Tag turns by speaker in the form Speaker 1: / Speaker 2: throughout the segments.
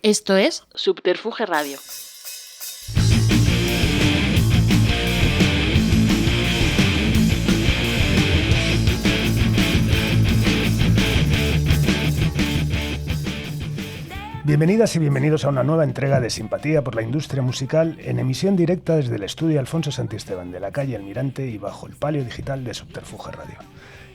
Speaker 1: Esto es Subterfuge Radio.
Speaker 2: Bienvenidas y bienvenidos a una nueva entrega de Simpatía por la Industria Musical en emisión directa desde el estudio Alfonso Santisteban de la calle Almirante y bajo el palio digital de Subterfuge Radio.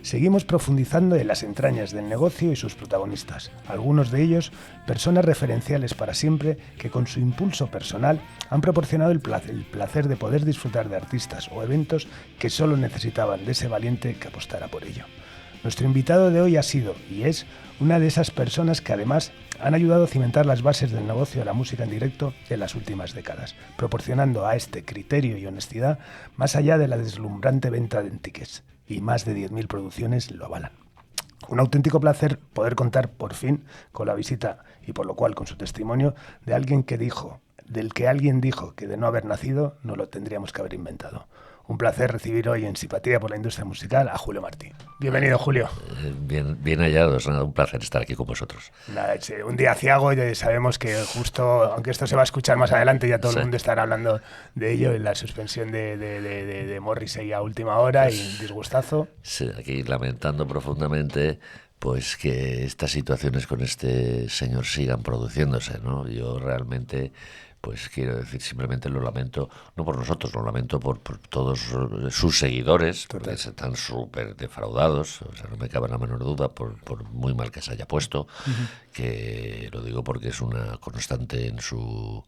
Speaker 2: Seguimos profundizando en las entrañas del negocio y sus protagonistas, algunos de ellos personas referenciales para siempre que con su impulso personal han proporcionado el placer de poder disfrutar de artistas o eventos que solo necesitaban de ese valiente que apostara por ello. Nuestro invitado de hoy ha sido y es una de esas personas que además han ayudado a cimentar las bases del negocio de la música en directo en las últimas décadas, proporcionando a este criterio y honestidad más allá de la deslumbrante venta de tickets, y más de 10.000 producciones lo avalan. Un auténtico placer poder contar por fin con la visita y por lo cual con su testimonio de alguien del que alguien dijo que de no haber nacido no lo tendríamos que haber inventado. Un placer recibir hoy en Simpatía por la Industria Musical a Julio Martí. Bienvenido, Julio.
Speaker 3: Bien hallados, un placer estar aquí con vosotros.
Speaker 2: Un día aciago, y sabemos que justo, aunque esto se va a escuchar más adelante, ya todo el mundo estará hablando de ello, en la suspensión de Morrissey a última hora y disgustazo.
Speaker 3: Sí, aquí lamentando profundamente pues que estas situaciones con este señor sigan produciéndose, ¿no? Yo realmente... pues quiero decir, simplemente lo lamento, no por nosotros, lo lamento por todos sus seguidores, porque están súper defraudados, o sea, no me cabe la menor duda, por muy mal que se haya puesto, que lo digo porque es una constante en su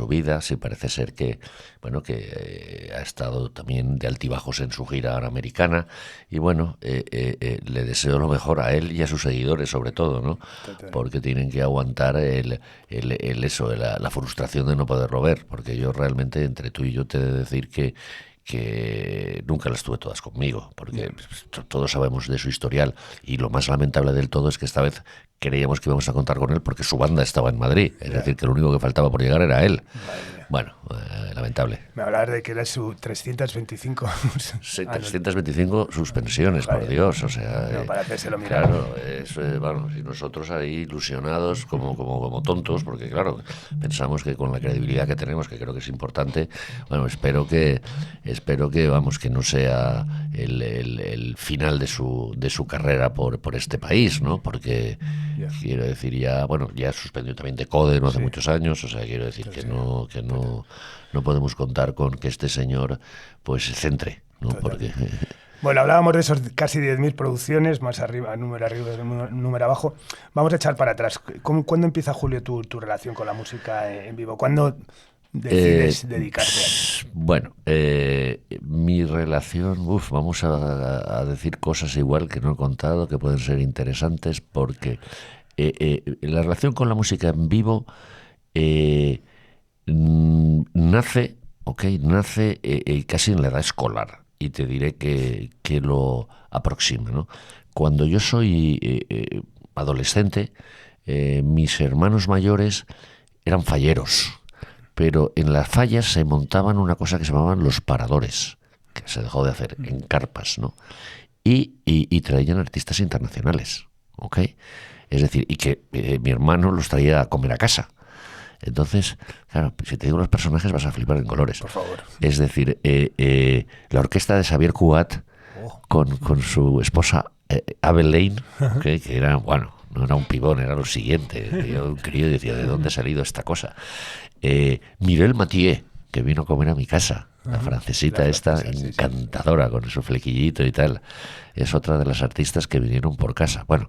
Speaker 3: vida. Sí, parece ser que, bueno, que ha estado también de altibajos en su gira ahora americana, y bueno, le deseo lo mejor a él y a sus seguidores sobre todo, ¿no? Porque tienen que aguantar la frustración de no poderlo ver, porque yo realmente, entre tú y yo, te he de decir que nunca las tuve todas conmigo, porque todos sabemos de su historial, y lo más lamentable del todo es que esta vez creíamos que íbamos a contar con él porque su banda estaba en Madrid, es decir, que lo único que faltaba por llegar era él. Bueno, lamentable.
Speaker 2: Me hablabas de que era su 325...
Speaker 3: Sí, 325 suspensiones, por Dios, o sea...
Speaker 2: No, para hacérselo mirar.
Speaker 3: Claro, bueno, y nosotros ahí ilusionados como tontos, porque claro, pensamos que con la credibilidad que tenemos, que creo que es importante, bueno, espero que vamos, que no sea el final de su carrera por este país, ¿no? Porque quiero decir, ya suspendió también Decode no hace muchos años, o sea, quiero decir que no podemos contar con que este señor pues se centre, ¿no? Porque
Speaker 2: bueno, hablábamos de esos casi 10.000 producciones, más arriba, número abajo. Vamos a echar para atrás. ¿Cuándo empieza, Julio, tu relación con la música en vivo? ¿Cuándo decides dedicarte a eso?
Speaker 3: Bueno, mi relación, vamos a decir cosas igual que no he contado, que pueden ser interesantes, porque la relación con la música en vivo nace casi en la edad escolar, y te diré que lo aproxima, ¿no? Cuando yo soy adolescente, mis hermanos mayores eran falleros, pero en las fallas se montaban una cosa que se llamaban los paradores, que se dejó de hacer en carpas, ¿no? Y traían artistas internacionales, ¿ok? Es decir, y que mi hermano los traía a comer a casa. Entonces, claro, si te digo los personajes vas a flipar en colores.
Speaker 2: Por favor.
Speaker 3: Es decir, la orquesta de Xavier Cugat con su esposa Abel Lane, que era, bueno, no era un pibón, era lo siguiente. Yo, un crío, decía, ¿de dónde ha salido esta cosa? Mireille Mathieu, que vino a comer a mi casa, la francesita encantadora, con su flequillito y tal, es otra de las artistas que vinieron por casa. Bueno,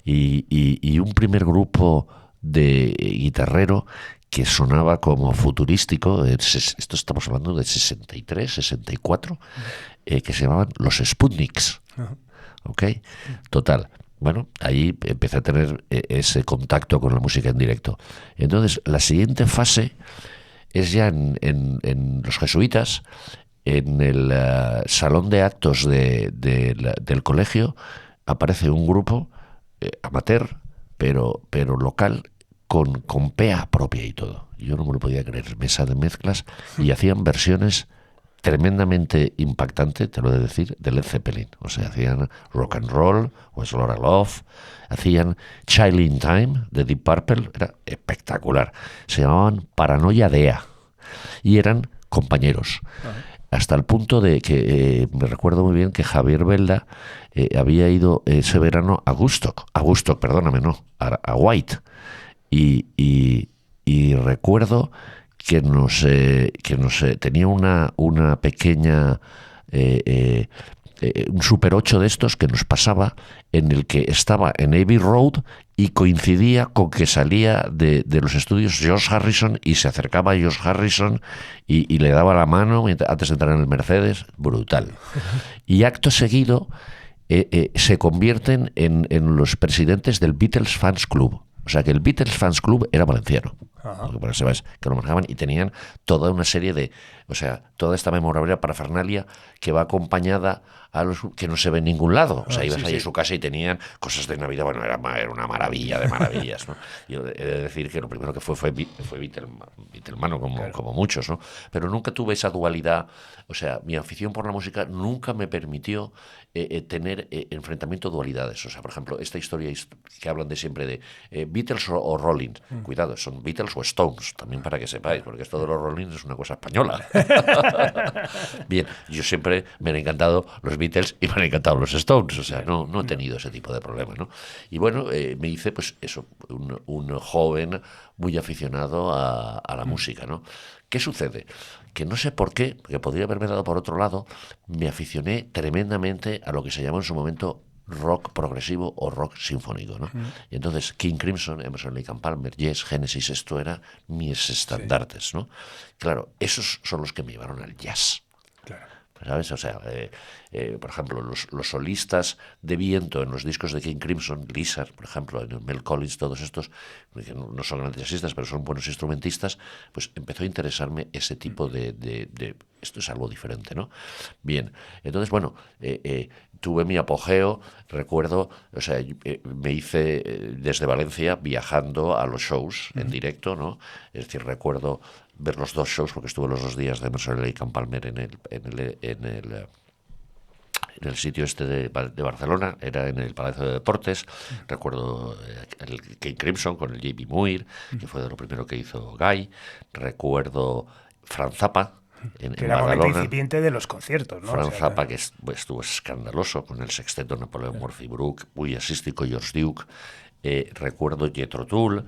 Speaker 3: y un primer grupo de guitarrero que sonaba como futurístico, esto estamos hablando de 63, 64, que se llamaban los Sputniks, ¿ok? Total. Bueno, ahí empecé a tener ese contacto con la música en directo. Entonces, la siguiente fase es ya en los jesuitas, en el salón de actos del colegio, aparece un grupo amateur, pero local, con PEA propia y todo. Yo no me lo podía creer, mesa de mezclas, y hacían versiones tremendamente impactante, te lo he de decir, de Led Zeppelin. O sea, hacían Rock and Roll, Where's Laura Love, hacían Child in Time de Deep Purple, era espectacular. Se llamaban Paranoia Dea y eran compañeros. Hasta el punto de que me recuerdo muy bien que Javier Belda había ido ese verano a Woodstock, perdóname, no, a White. Y recuerdo que tenía una pequeña un Super 8 de estos que nos pasaba, en el que estaba en Abbey Road y coincidía con que salía de los estudios George Harrison y se acercaba a George Harrison y le daba la mano antes de entrar en el Mercedes. Brutal. Y acto seguido se convierten en los presidentes del Beatles Fans Club. O sea que el Beatles Fans Club era valenciano. Lo que sabes, que lo manejaban y tenían toda una serie de, o sea, toda esta memorabilia parafernalia que va acompañada a los que no se ve en ningún lado. O sea, ibas ahí a su casa y tenían cosas de Navidad. Bueno, era una maravilla de maravillas, ¿no? Yo he de decir que lo primero que fue Beatlemano, como muchos, ¿no? Pero nunca tuve esa dualidad. O sea, mi afición por la música nunca me permitió tener enfrentamiento dualidades. O sea, por ejemplo, esta historia que hablan de siempre de Beatles o Rolling. Cuidado, son Beatles o Stones, también para que sepáis, porque esto de los Rolling es una cosa española. Bien, yo siempre me han encantado los Beatles y me han encantado los Stones, o sea, no he tenido ese tipo de problema, ¿no? Y bueno, me hice, pues eso, un joven muy aficionado a la música, ¿no? ¿Qué sucede? Que no sé por qué, que podría haberme dado por otro lado, me aficioné tremendamente a lo que se llamó en su momento rock progresivo o rock sinfónico, ¿no? Y entonces King Crimson, Emerson, Lake and Palmer, Yes, Genesis, esto era mis estandartes, ¿no? Claro, esos son los que me llevaron al jazz.
Speaker 2: Claro.
Speaker 3: ¿Sabes? O sea, por ejemplo, los solistas de viento en los discos de King Crimson, Lizard, por ejemplo, en Mel Collins, todos estos, que no son grandes jazzistas, pero son buenos instrumentistas, pues empezó a interesarme ese tipo de esto es algo diferente, ¿no? Bien, entonces, bueno, tuve mi apogeo, recuerdo, o sea, me hice desde Valencia viajando a los shows en directo, ¿no? Es decir, recuerdo ver los dos shows, porque estuve los 2 días de Emerson, Lake and Palmer en el sitio este de Barcelona, era en el Palacio de Deportes. Recuerdo el King Crimson con el J.B. Muir, que fue de lo primero que hizo Guy. Recuerdo Franz Zappa
Speaker 2: que
Speaker 3: en
Speaker 2: era
Speaker 3: Badalona.
Speaker 2: momento incipiente de los conciertos, ¿no?
Speaker 3: Franz Zappa, que estuvo escandaloso con el sexteto Napoleón Murphy Brook, muy asístico George Duke. Recuerdo Jethro Tull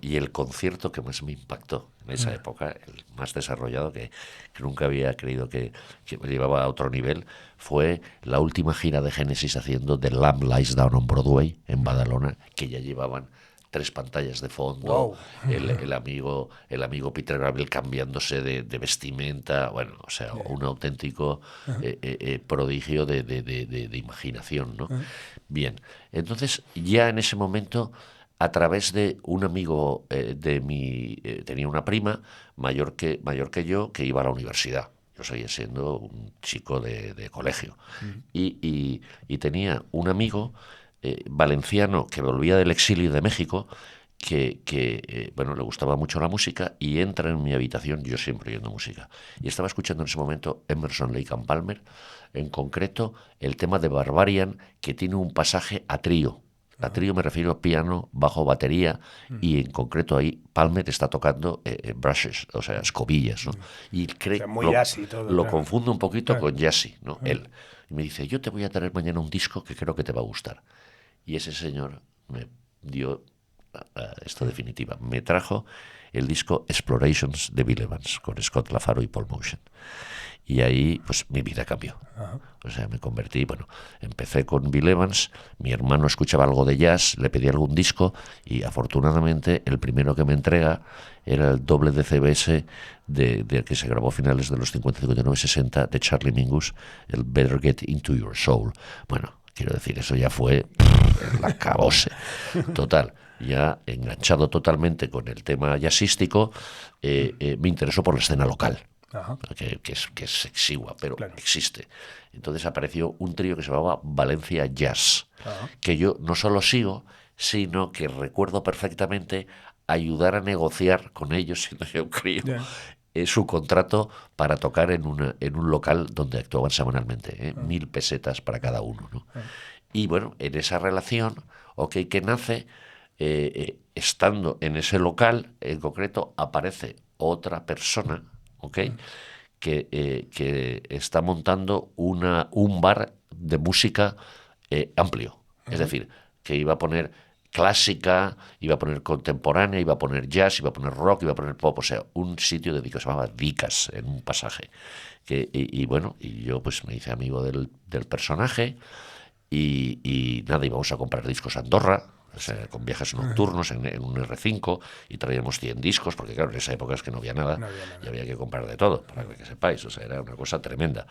Speaker 3: y el concierto que más me impactó en esa época, el más desarrollado, que nunca había creído que me llevaba a otro nivel, fue la última gira de Genesis haciendo The Lamb Lies Down on Broadway en Badalona, que ya llevaban 3 pantallas de fondo, el amigo Peter Gabriel cambiándose de vestimenta, bueno, o sea, un auténtico prodigio de imaginación, ¿no? Bien, entonces ya en ese momento, a través de un amigo tenía una prima mayor que yo que iba a la universidad. Yo seguía siendo un chico de colegio. Y tenía un amigo valenciano que volvía del exilio de México, que le gustaba mucho la música y entra en mi habitación, yo siempre oyendo música. Y estaba escuchando en ese momento Emerson, Lake and Palmer, en concreto el tema de Barbarian, que tiene un pasaje a trío. A trío me refiero a piano, bajo, batería, y en concreto ahí Palmer está tocando brushes, o sea, escobillas, ¿no? Y
Speaker 2: muy jazzy todo,
Speaker 3: lo
Speaker 2: claro.
Speaker 3: confundo un poquito con jazzy, ¿no? Él. Y me dice, yo te voy a traer mañana un disco que creo que te va a gustar. Y ese señor me dio esto definitiva. Me trajo el disco Explorations de Bill Evans, con Scott LaFaro y Paul Motion. Y ahí, pues, mi vida cambió. O sea, me convertí, empecé con Bill Evans, mi hermano escuchaba algo de jazz, le pedí algún disco y afortunadamente el primero que me entrega era el doble de CBS de que se grabó a finales de los 50, 59, 60 de Charlie Mingus, el Better Get Into Your Soul. Bueno, quiero decir, eso ya fue el acabose. Total, ya enganchado totalmente con el tema jazzístico, me interesó por la escena local. Que es exigua, pero claro, existe. Entonces apareció un trío que se llamaba Valencia Jazz, que yo no solo sigo, sino que recuerdo perfectamente ayudar a negociar con ellos, siendo yo un crío, su contrato para tocar en un local donde actuaban semanalmente, 1.000 pesetas para cada uno, ¿no? Y bueno, en esa relación, que nace, estando en ese local en concreto, aparece otra persona, que está montando un bar de música amplio. Es decir, que iba a poner clásica, iba a poner contemporánea, iba a poner jazz, iba a poner rock, iba a poner pop, o sea, un sitio dedicado, se llamaba Dicas, en un pasaje. Y bueno, y yo pues me hice amigo del personaje y nada, íbamos a comprar discos a Andorra, o sea, con viajes nocturnos en un R5, y traíamos 100 discos, porque claro, en esa época es que no había nada, y había que comprar de todo, para que sepáis, o sea, era una cosa tremenda.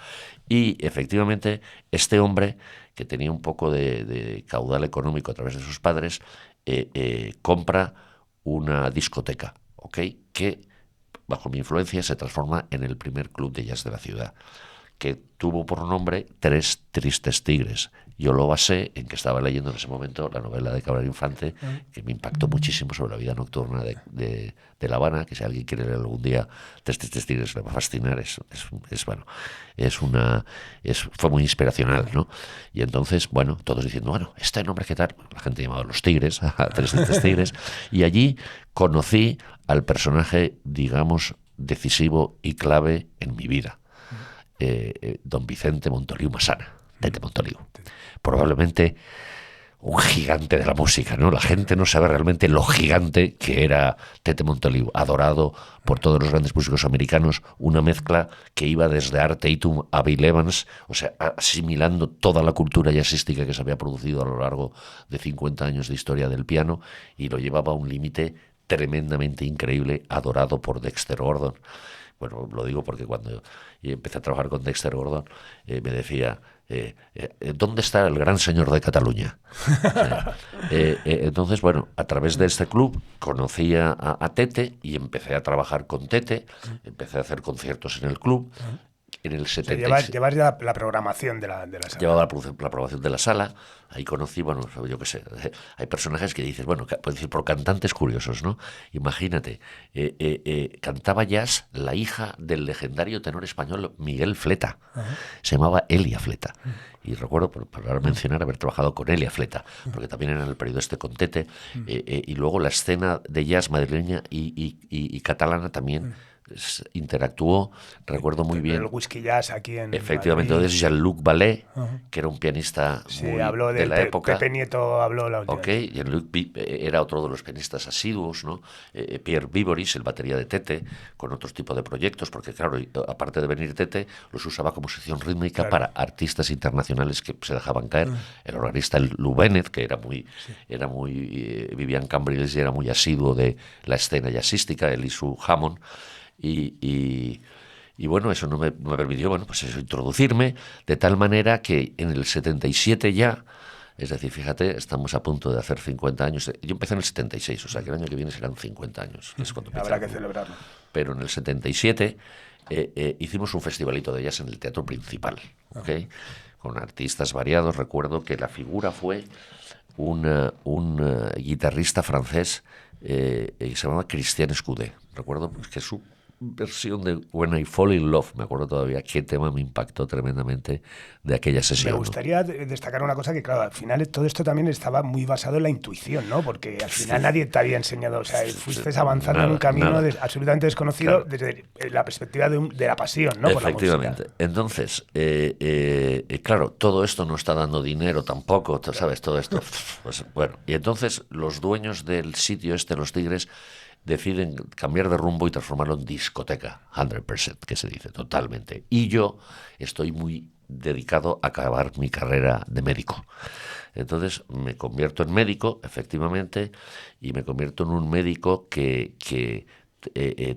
Speaker 3: Y efectivamente, este hombre, que tenía un poco de caudal económico a través de sus padres, compra una discoteca, que bajo mi influencia se transforma en el primer club de jazz de la ciudad, que tuvo por nombre Tres Tristes Tigres. Yo lo basé en que estaba leyendo en ese momento la novela de Cabrera Infante, que me impactó muchísimo, sobre la vida nocturna de La Habana, que si alguien quiere leer algún día Tres Tristes Tigres le va a fascinar. Fue muy inspiracional, ¿no? Y entonces, bueno, todos diciendo, bueno, este nombre, ¿qué tal? La gente llamaba Los Tigres, a Tres Tristes Tigres, y allí conocí al personaje, digamos, decisivo y clave en mi vida. Don Vicente Montoliu Massana, Tete Montoliu. Probablemente un gigante de la música, ¿no? La gente no sabe realmente lo gigante que era Tete Montoliu, adorado por todos los grandes músicos americanos, una mezcla que iba desde Art Tatum a Bill Evans, o sea, asimilando toda la cultura jazzística que se había producido a lo largo de 50 años de historia del piano, y lo llevaba a un límite tremendamente increíble, adorado por Dexter Gordon. Bueno, lo digo porque cuando empecé a trabajar con Dexter Gordon, me decía, ¿dónde está el gran señor de Cataluña? Entonces, bueno, a través de este club conocí a Tete y empecé a trabajar con Tete, empecé a hacer conciertos en el club. En el 76.
Speaker 2: Llevas ya la programación de la sala.
Speaker 3: Llevaba la programación de la sala. Ahí conocí, bueno, yo qué sé, hay personajes que dices, bueno, puedes decir por cantantes curiosos, ¿no? Imagínate, cantaba jazz la hija del legendario tenor español Miguel Fleta. Se llamaba Elia Fleta. Y recuerdo, por ahora mencionar, haber trabajado con Elia Fleta, porque también era en el periodo este con Tete. Y luego la escena de jazz madrileña y catalana también interactuó, recuerdo muy bien.
Speaker 2: El whisky jazz aquí en
Speaker 3: efectivamente,
Speaker 2: Madrid.
Speaker 3: entonces Jean-Luc Ballet, que era un pianista
Speaker 2: habló
Speaker 3: de la época.
Speaker 2: Pepe Nieto habló la última vez.
Speaker 3: Jean-Luc era otro de los pianistas asiduos, ¿no? Pierre Viboris, el batería de Tete, con otros tipos de proyectos, porque claro, aparte de venir Tete, los usaba como sección rítmica para artistas internacionales que se dejaban caer. El organista Lou Bennett, que era muy vivía en Cambrils y era muy asiduo de la escena jazzística, él y su Hammond. Y bueno, eso no me permitió, bueno, pues eso, introducirme, de tal manera que en el 77 ya, es decir, fíjate, estamos a punto de hacer 50 años. Yo empecé en el 76, o sea que el año que viene serán 50 años. Que es cuando
Speaker 2: habrá que celebrarlo.
Speaker 3: Pero en el 77 hicimos un festivalito de jazz en el Teatro Principal, con artistas variados. Recuerdo que la figura fue un guitarrista francés que se llamaba Christian Escudé. Recuerdo que su versión de When I Fall in Love, me acuerdo todavía qué tema me impactó tremendamente de aquella sesión.
Speaker 2: Me gustaría destacar una cosa, que claro, al final todo esto también estaba muy basado en la intuición, ¿no? Porque al final nadie te había enseñado, o sea, fuiste avanzando en un camino absolutamente desconocido, desde la perspectiva de la pasión, ¿no?
Speaker 3: Efectivamente. Por la música. Entonces, claro, todo esto no está dando dinero tampoco, ¿sabes? Todo esto, pues, bueno, y entonces los dueños del sitio Los Tigres, deciden cambiar de rumbo y transformarlo en discoteca, 100%, que se dice, totalmente. Y yo estoy muy dedicado a acabar mi carrera de médico. Entonces me convierto en médico, efectivamente, y me convierto en un médico que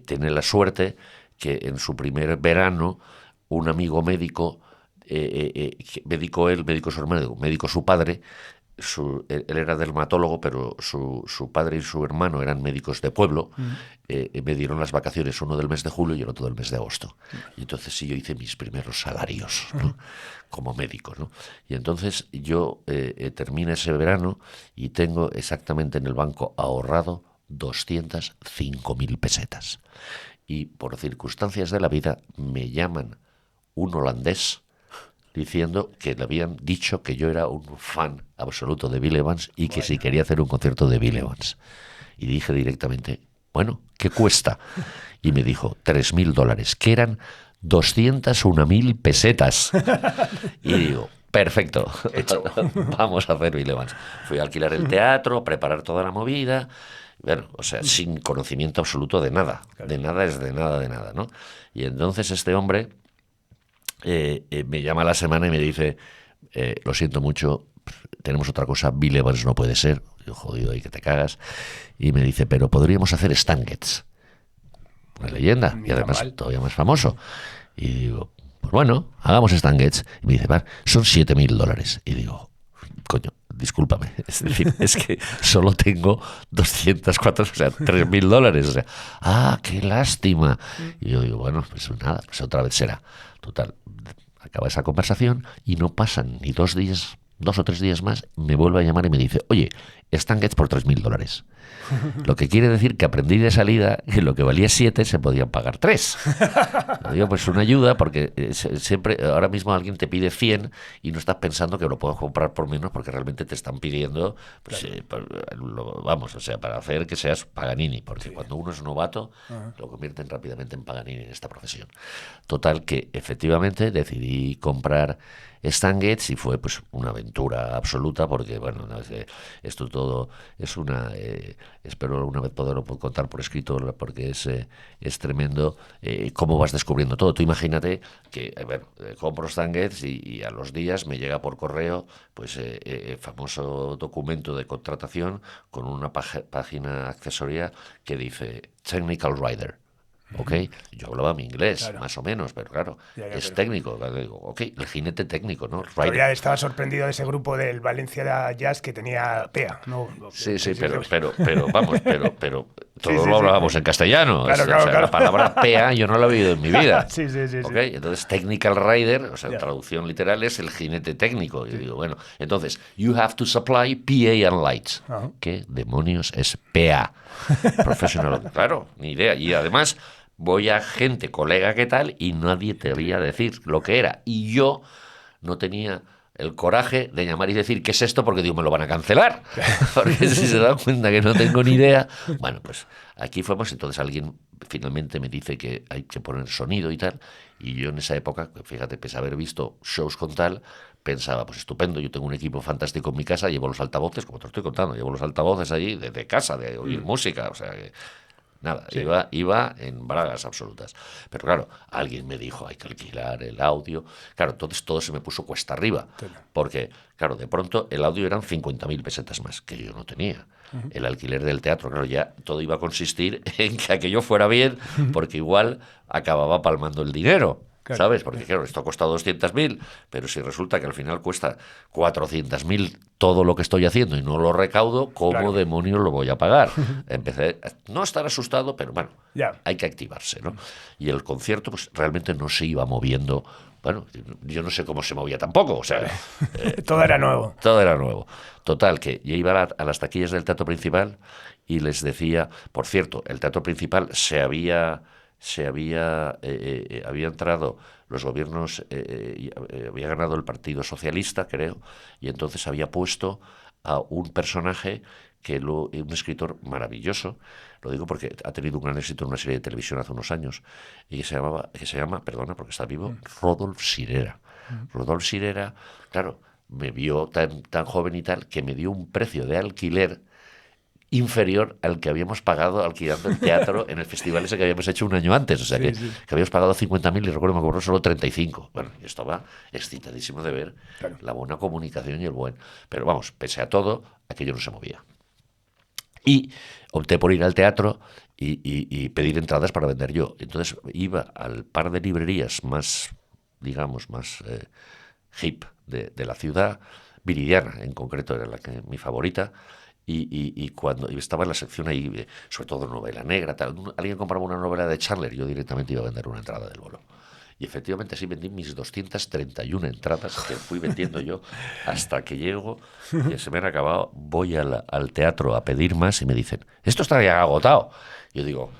Speaker 3: tiene la suerte que en su primer verano un amigo médico, médico su hermano, médico su padre, él era dermatólogo, pero su padre y su hermano eran médicos de pueblo. Me dieron las vacaciones, uno del mes de julio y el otro del mes de agosto. Y entonces sí, yo hice mis primeros salarios, ¿no? Como médico, ¿no? Y entonces yo terminé ese verano y tengo exactamente en el banco ahorrado 205.000 pesetas. y por circunstancias de la vida me llaman un holandés diciendo que le habían dicho que yo era un fan absoluto de Bill Evans y que si quería hacer un concierto de Bill Evans. Y dije directamente, bueno, ¿qué cuesta? Y me dijo, $3.000, que eran 201.000 pesetas. Y digo, perfecto, vamos a hacer Bill Evans. Fui a alquilar el teatro, a preparar toda la movida, bueno, o sea, sin conocimiento absoluto de nada, de nada, ¿no? Y entonces este hombre me llama a la semana y me dice, lo siento mucho, tenemos otra cosa, Bill Evans no puede ser. Yo, jodido, ahí que te cagas. Y me dice, pero podríamos hacer Stan Getz, una leyenda, y además todavía más famoso. Y digo, pues bueno, hagamos Stan Getz. Y me dice, vale, son $7.000. Y digo, coño, discúlpame, es decir, es que solo tengo 204, o sea, $3.000, o sea, qué lástima. Y yo digo, bueno, pues nada, pues otra vez será. Total, acaba esa conversación y no pasan ni 2 o 3 días más, me vuelve a llamar y me dice, oye, Stan Getz por $3.000. Lo que quiere decir que aprendí de salida que lo que valía 7 se podían pagar 3. Digo, pues una ayuda, porque siempre, ahora mismo alguien te pide 100 y no estás pensando que lo puedes comprar por menos porque realmente te están pidiendo, pues, vamos, o sea, para hacer que seas Paganini, porque cuando uno es novato, lo convierten rápidamente en Paganini en esta profesión. Total, que efectivamente decidí comprar Stan Getz y fue pues una aventura absoluta porque, bueno, no, esto todo es una... espero alguna vez poderlo contar por escrito porque es tremendo cómo vas descubriendo todo. Tú imagínate que, bueno, compro Stan Getz y a los días me llega por correo pues el famoso documento de contratación con una página accesoria que dice Technical Writer. ¿Ok? Yo hablaba mi inglés, claro, más o menos, pero claro, es técnico. Digo, ok, el jinete técnico, ¿no?
Speaker 2: Todavía estaba sorprendido de ese grupo del Valencia Jazz que tenía PEA, ¿no?
Speaker 3: Sí, pero vamos, pero todos lo hablábamos en castellano.
Speaker 2: Claro,
Speaker 3: claro. La palabra PEA yo no la he oído en mi vida.
Speaker 2: Sí.
Speaker 3: ¿Okay? Entonces, Technical Rider, o sea, traducción literal es el jinete técnico. Y digo, bueno, entonces, you have to supply PA and lights. ¿Qué demonios es PA? Professional. Claro, ni idea. Y además, voy a gente, colega, ¿qué tal? Y nadie te veía decir lo que era. Y yo no tenía el coraje de llamar y decir ¿qué es esto? Porque digo, me lo van a cancelar. Porque si se dan cuenta que no tengo ni idea. Bueno, pues aquí fuimos. Entonces alguien finalmente me dice que hay que poner sonido y tal. Y yo en esa época, fíjate, pese a haber visto shows con tal, pensaba, pues estupendo, yo tengo un equipo fantástico en mi casa, llevo los altavoces, como te lo estoy contando, llevo los altavoces allí de casa, de oír música, o sea que... Nada, sí. iba en bragas absolutas. Pero claro, alguien me dijo, hay que alquilar el audio. Claro, entonces todo se me puso cuesta arriba. Porque, claro, de pronto el audio eran 50.000 pesetas más, que yo no tenía. El alquiler del teatro, claro, ya todo iba a consistir en que aquello fuera bien, porque igual acababa palmando el dinero. Claro. ¿Sabes? Porque claro, esto ha costado 200.000, pero si resulta que al final cuesta 400.000 todo lo que estoy haciendo y no lo recaudo, ¿cómo demonios lo voy a pagar? Empecé a no estar asustado, pero bueno, hay que activarse, ¿no? Y el concierto pues realmente no se iba moviendo. Bueno, yo no sé cómo se movía tampoco, o sea...
Speaker 2: todo era nuevo.
Speaker 3: Todo era nuevo. Total, que yo iba a las taquillas del teatro principal y les decía... Por cierto, el teatro principal había entrado los gobiernos, había ganado el Partido Socialista, creo, y entonces había puesto a un personaje un escritor maravilloso, lo digo porque ha tenido un gran éxito en una serie de televisión hace unos años, y que se llama, perdona porque está vivo, Rodolphe Sirera. Rodolphe Sirera, claro, me vio tan joven y tal, que me dio un precio de alquiler inferior al que habíamos pagado alquilando el teatro en el festival ese que habíamos hecho un año antes, o sea que habíamos pagado 50.000 y recuerdo me cobró solo 35. Bueno, yo estaba excitadísimo de ver la buena comunicación y el buen, pero vamos, pese a todo, aquello no se movía. Y opté por ir al teatro y pedir entradas para vender yo. Entonces iba al par de librerías más, digamos, más hip de la ciudad, Viridiana en concreto era mi favorita. Y cuando estaba en la sección ahí, sobre todo novela negra, tal, alguien compraba una novela de Chandler, yo directamente iba a vender una entrada del bolo. Y efectivamente así vendí mis 231 entradas que fui vendiendo yo hasta que llego, que se me han acabado, voy al teatro a pedir más y me dicen, esto está ya agotado. Yo digo,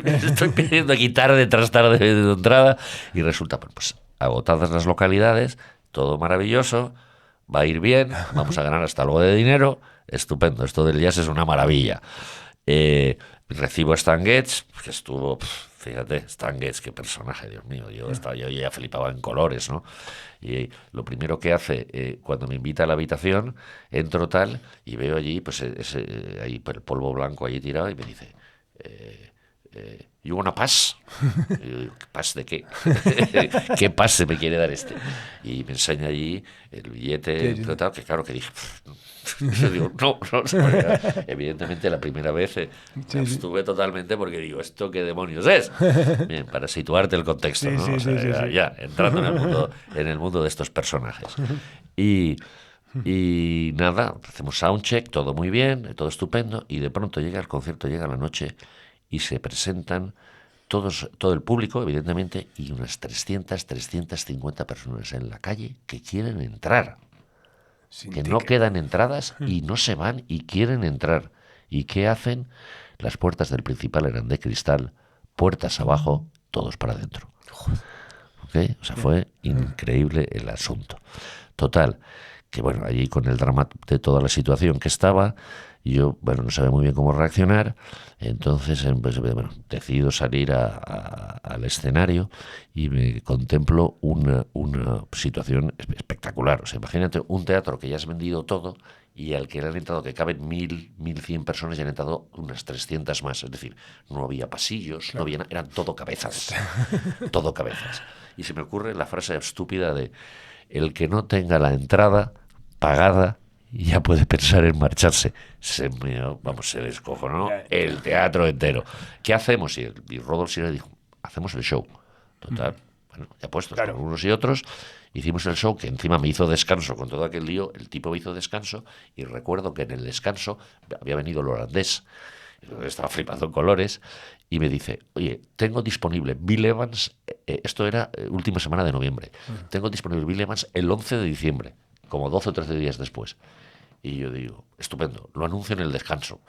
Speaker 3: me estoy pidiendo aquí tarde tras tarde de entrada y resulta, pues agotadas las localidades, todo maravilloso, va a ir bien, vamos a ganar hasta algo de dinero, estupendo, esto del jazz es una maravilla. Recibo a Stan Getz, que estuvo, fíjate, Stan Getz, qué personaje, Dios mío, yo ya flipaba en colores, ¿no? Y lo primero que hace, cuando me invita a la habitación, entro tal y veo allí, pues ahí el polvo blanco allí tirado y me dice, ¿you wanna pass? Y yo digo, ¿pass de qué? ¿Qué pass se me quiere dar este? Y me enseña allí el billete, tal, que claro que dije, yo digo, no, evidentemente la primera vez me abstuve totalmente porque digo, ¿esto qué demonios es? Bien, para situarte el contexto, ¿no? O sea, ya entrando en el mundo de estos personajes. Y nada, hacemos soundcheck, todo muy bien, todo estupendo, y de pronto llega el concierto, llega la noche y se presentan todo el público, evidentemente, y unas 350 personas en la calle que quieren entrar. Que no quedan entradas y no se van y quieren entrar. ¿Y qué hacen? Las puertas del principal eran de cristal, puertas abajo, todos para adentro. ¿Okay? O sea, fue increíble el asunto. Total, que bueno, allí con el drama de toda la situación que estaba, yo, bueno, no sabía muy bien cómo reaccionar, entonces, pues, bueno, decido salir al escenario y me contemplo una situación espectacular. O sea, imagínate un teatro que ya has vendido todo y al que le han entrado, que caben 1.100 personas, y han entrado unas 300 más. Es decir, no había pasillos, no había nada, eran todo cabezas. Todo cabezas. Y se me ocurre la frase estúpida de: el que no tenga la entrada pagada ya puede pensar en marcharse. Se descojonó el teatro entero. ¿Qué hacemos? Y Rodolfo le dijo, hacemos el show. Total, bueno, ya puestos con unos y otros, hicimos el show, que encima me hizo descanso con todo aquel lío. El tipo me hizo descanso y recuerdo que en el descanso había venido el holandés, estaba flipando en colores, y me dice, oye, tengo disponible Bill Evans, esto era última semana de noviembre, tengo disponible Bill Evans el 11 de diciembre, como 12 o 13 días después. Y yo digo, estupendo, lo anuncio en el descanso.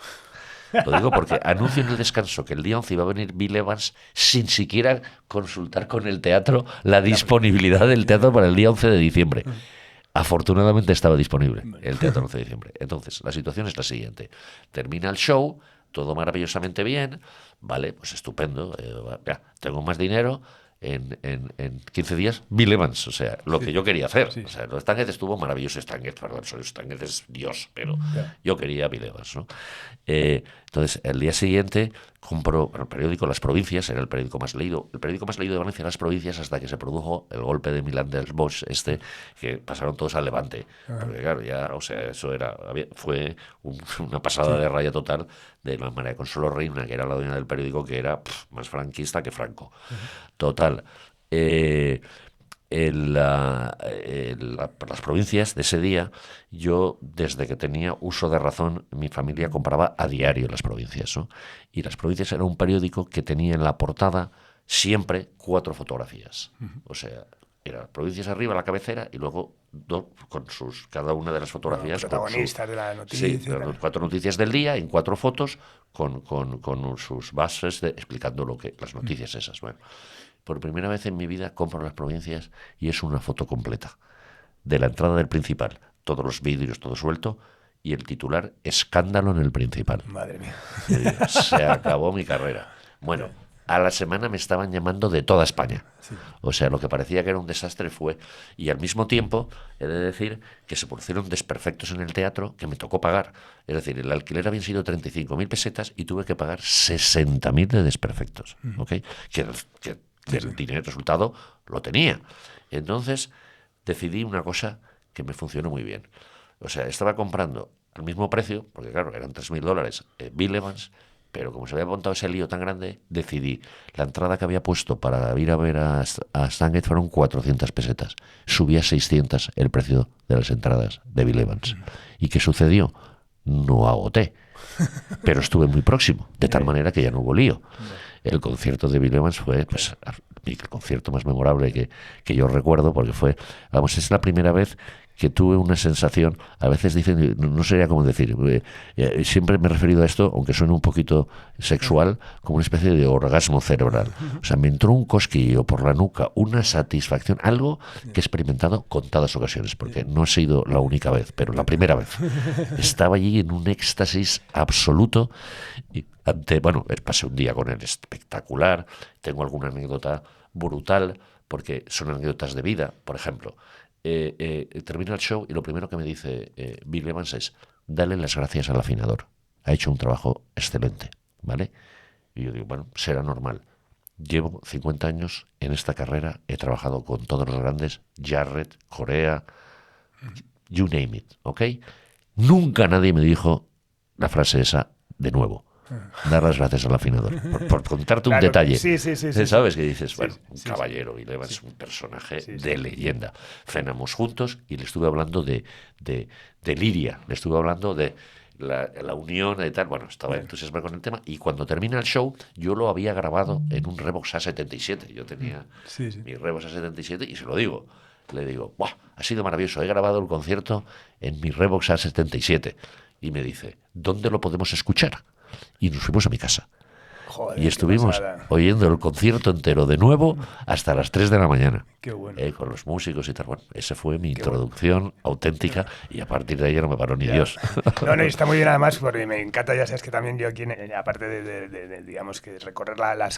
Speaker 3: Lo digo porque anuncio en el descanso que el día 11 iba a venir Bill Evans sin siquiera consultar con el teatro la disponibilidad del teatro para el día 11 de diciembre. Afortunadamente estaba disponible el teatro 11 de diciembre. Entonces, la situación es la siguiente. Termina el show, todo maravillosamente bien, vale, pues estupendo, tengo más dinero. En 15 días, Bill Evans, o sea, lo que yo quería hacer. O sea, Stan Getz estuvo maravilloso. Stan Getz es Dios, pero yo quería Bill Evans, ¿no? Entonces, el día siguiente compro el periódico Las Provincias, era el periódico más leído de Valencia, Las Provincias, hasta que se produjo el golpe de Milán del Bosch, que pasaron todos al Levante. Porque claro, ya, o sea, fue una pasada de raya total de la María Consuelo Reina, que era la dueña del periódico, que era más franquista que Franco. Total. Las Provincias de ese día, yo desde que tenía uso de razón, mi familia compraba a diario Las Provincias, ¿no? Y Las Provincias era un periódico que tenía en la portada siempre 4 fotografías. O sea, era Las Provincias arriba, la cabecera, y luego con cada una de las fotografías,
Speaker 2: los protagonistas de la noticia.
Speaker 3: Sí, 4 noticias del día en 4 fotos con sus bases explicando las noticias esas. Bueno, por primera vez en mi vida compro Las Provincias y es una foto completa de la entrada del Principal, todos los vídeos, todo suelto, y el titular: escándalo en el Principal.
Speaker 2: Madre mía.
Speaker 3: Y digo, se acabó mi carrera. Bueno, a la semana me estaban llamando de toda España. Sí. O sea, lo que parecía que era un desastre fue. Y al mismo tiempo, he de decir que se produjeron desperfectos en el teatro que me tocó pagar. Es decir, el alquiler habían sido 35.000 pesetas y tuve que pagar 60.000 de desperfectos. ¿Okay? Que el dinero, el resultado, lo tenía. Entonces, decidí una cosa que me funcionó muy bien. O sea, estaba comprando al mismo precio, porque claro, eran $3.000, Bill Evans, pero como se había montado ese lío tan grande, decidí, la entrada que había puesto para ir a ver a Stan Getz fueron 400 pesetas. Subí a 600 el precio de las entradas de Bill Evans. ¿Y qué sucedió? No agoté, pero estuve muy próximo, de tal manera que ya no hubo lío. El concierto de Bill Evans fue el concierto más memorable que yo recuerdo, porque es la primera vez que tuve una sensación, a veces dicen, no sería como decir, siempre me he referido a esto, aunque suene un poquito sexual, como una especie de orgasmo cerebral. O sea, me entró un cosquillo por la nuca, una satisfacción, algo que he experimentado contadas ocasiones, porque no ha sido la única vez, pero la primera vez. Estaba allí en un éxtasis absoluto y pasé un día con él espectacular. Tengo alguna anécdota brutal, porque son anécdotas de vida. Por ejemplo, termina el show y lo primero que me dice Bill Evans es: dale las gracias al afinador, ha hecho un trabajo excelente, ¿vale? Y yo digo, bueno, será normal. Llevo 50 años en esta carrera, he trabajado con todos los grandes, Jarrett, Corea, you name it, ¿ok? Nunca nadie me dijo la frase esa de nuevo. Dar las gracias al afinador. Por contarte un detalle.
Speaker 2: Sí,
Speaker 3: ¿Sabes? Que dices, bueno,
Speaker 2: sí,
Speaker 3: un
Speaker 2: sí,
Speaker 3: caballero, Bill Evans es un personaje
Speaker 2: sí,
Speaker 3: de leyenda. Cenamos juntos y le estuve hablando de Liria, le estuve hablando de la unión y tal. Bueno, estaba entusiasmado con el tema. Y cuando termina el show, yo lo había grabado en un Revox A77. Yo tenía mi Revox A77 y se lo digo. Le digo, ¡buah! Ha sido maravilloso. He grabado el concierto en mi Revox A77. Y me dice, ¿dónde lo podemos escuchar? Y nos fuimos a mi casa.
Speaker 2: Joder,
Speaker 3: y estuvimos oyendo el concierto entero de nuevo hasta las 3 de la mañana.
Speaker 2: Qué bueno.
Speaker 3: Con los músicos y tal. Bueno, esa fue mi introducción auténtica y a partir de ahí ya no me paró ni Dios.
Speaker 2: No, y está muy bien además porque me encanta, ya sabes que también yo aquí, aparte digamos que recorrer la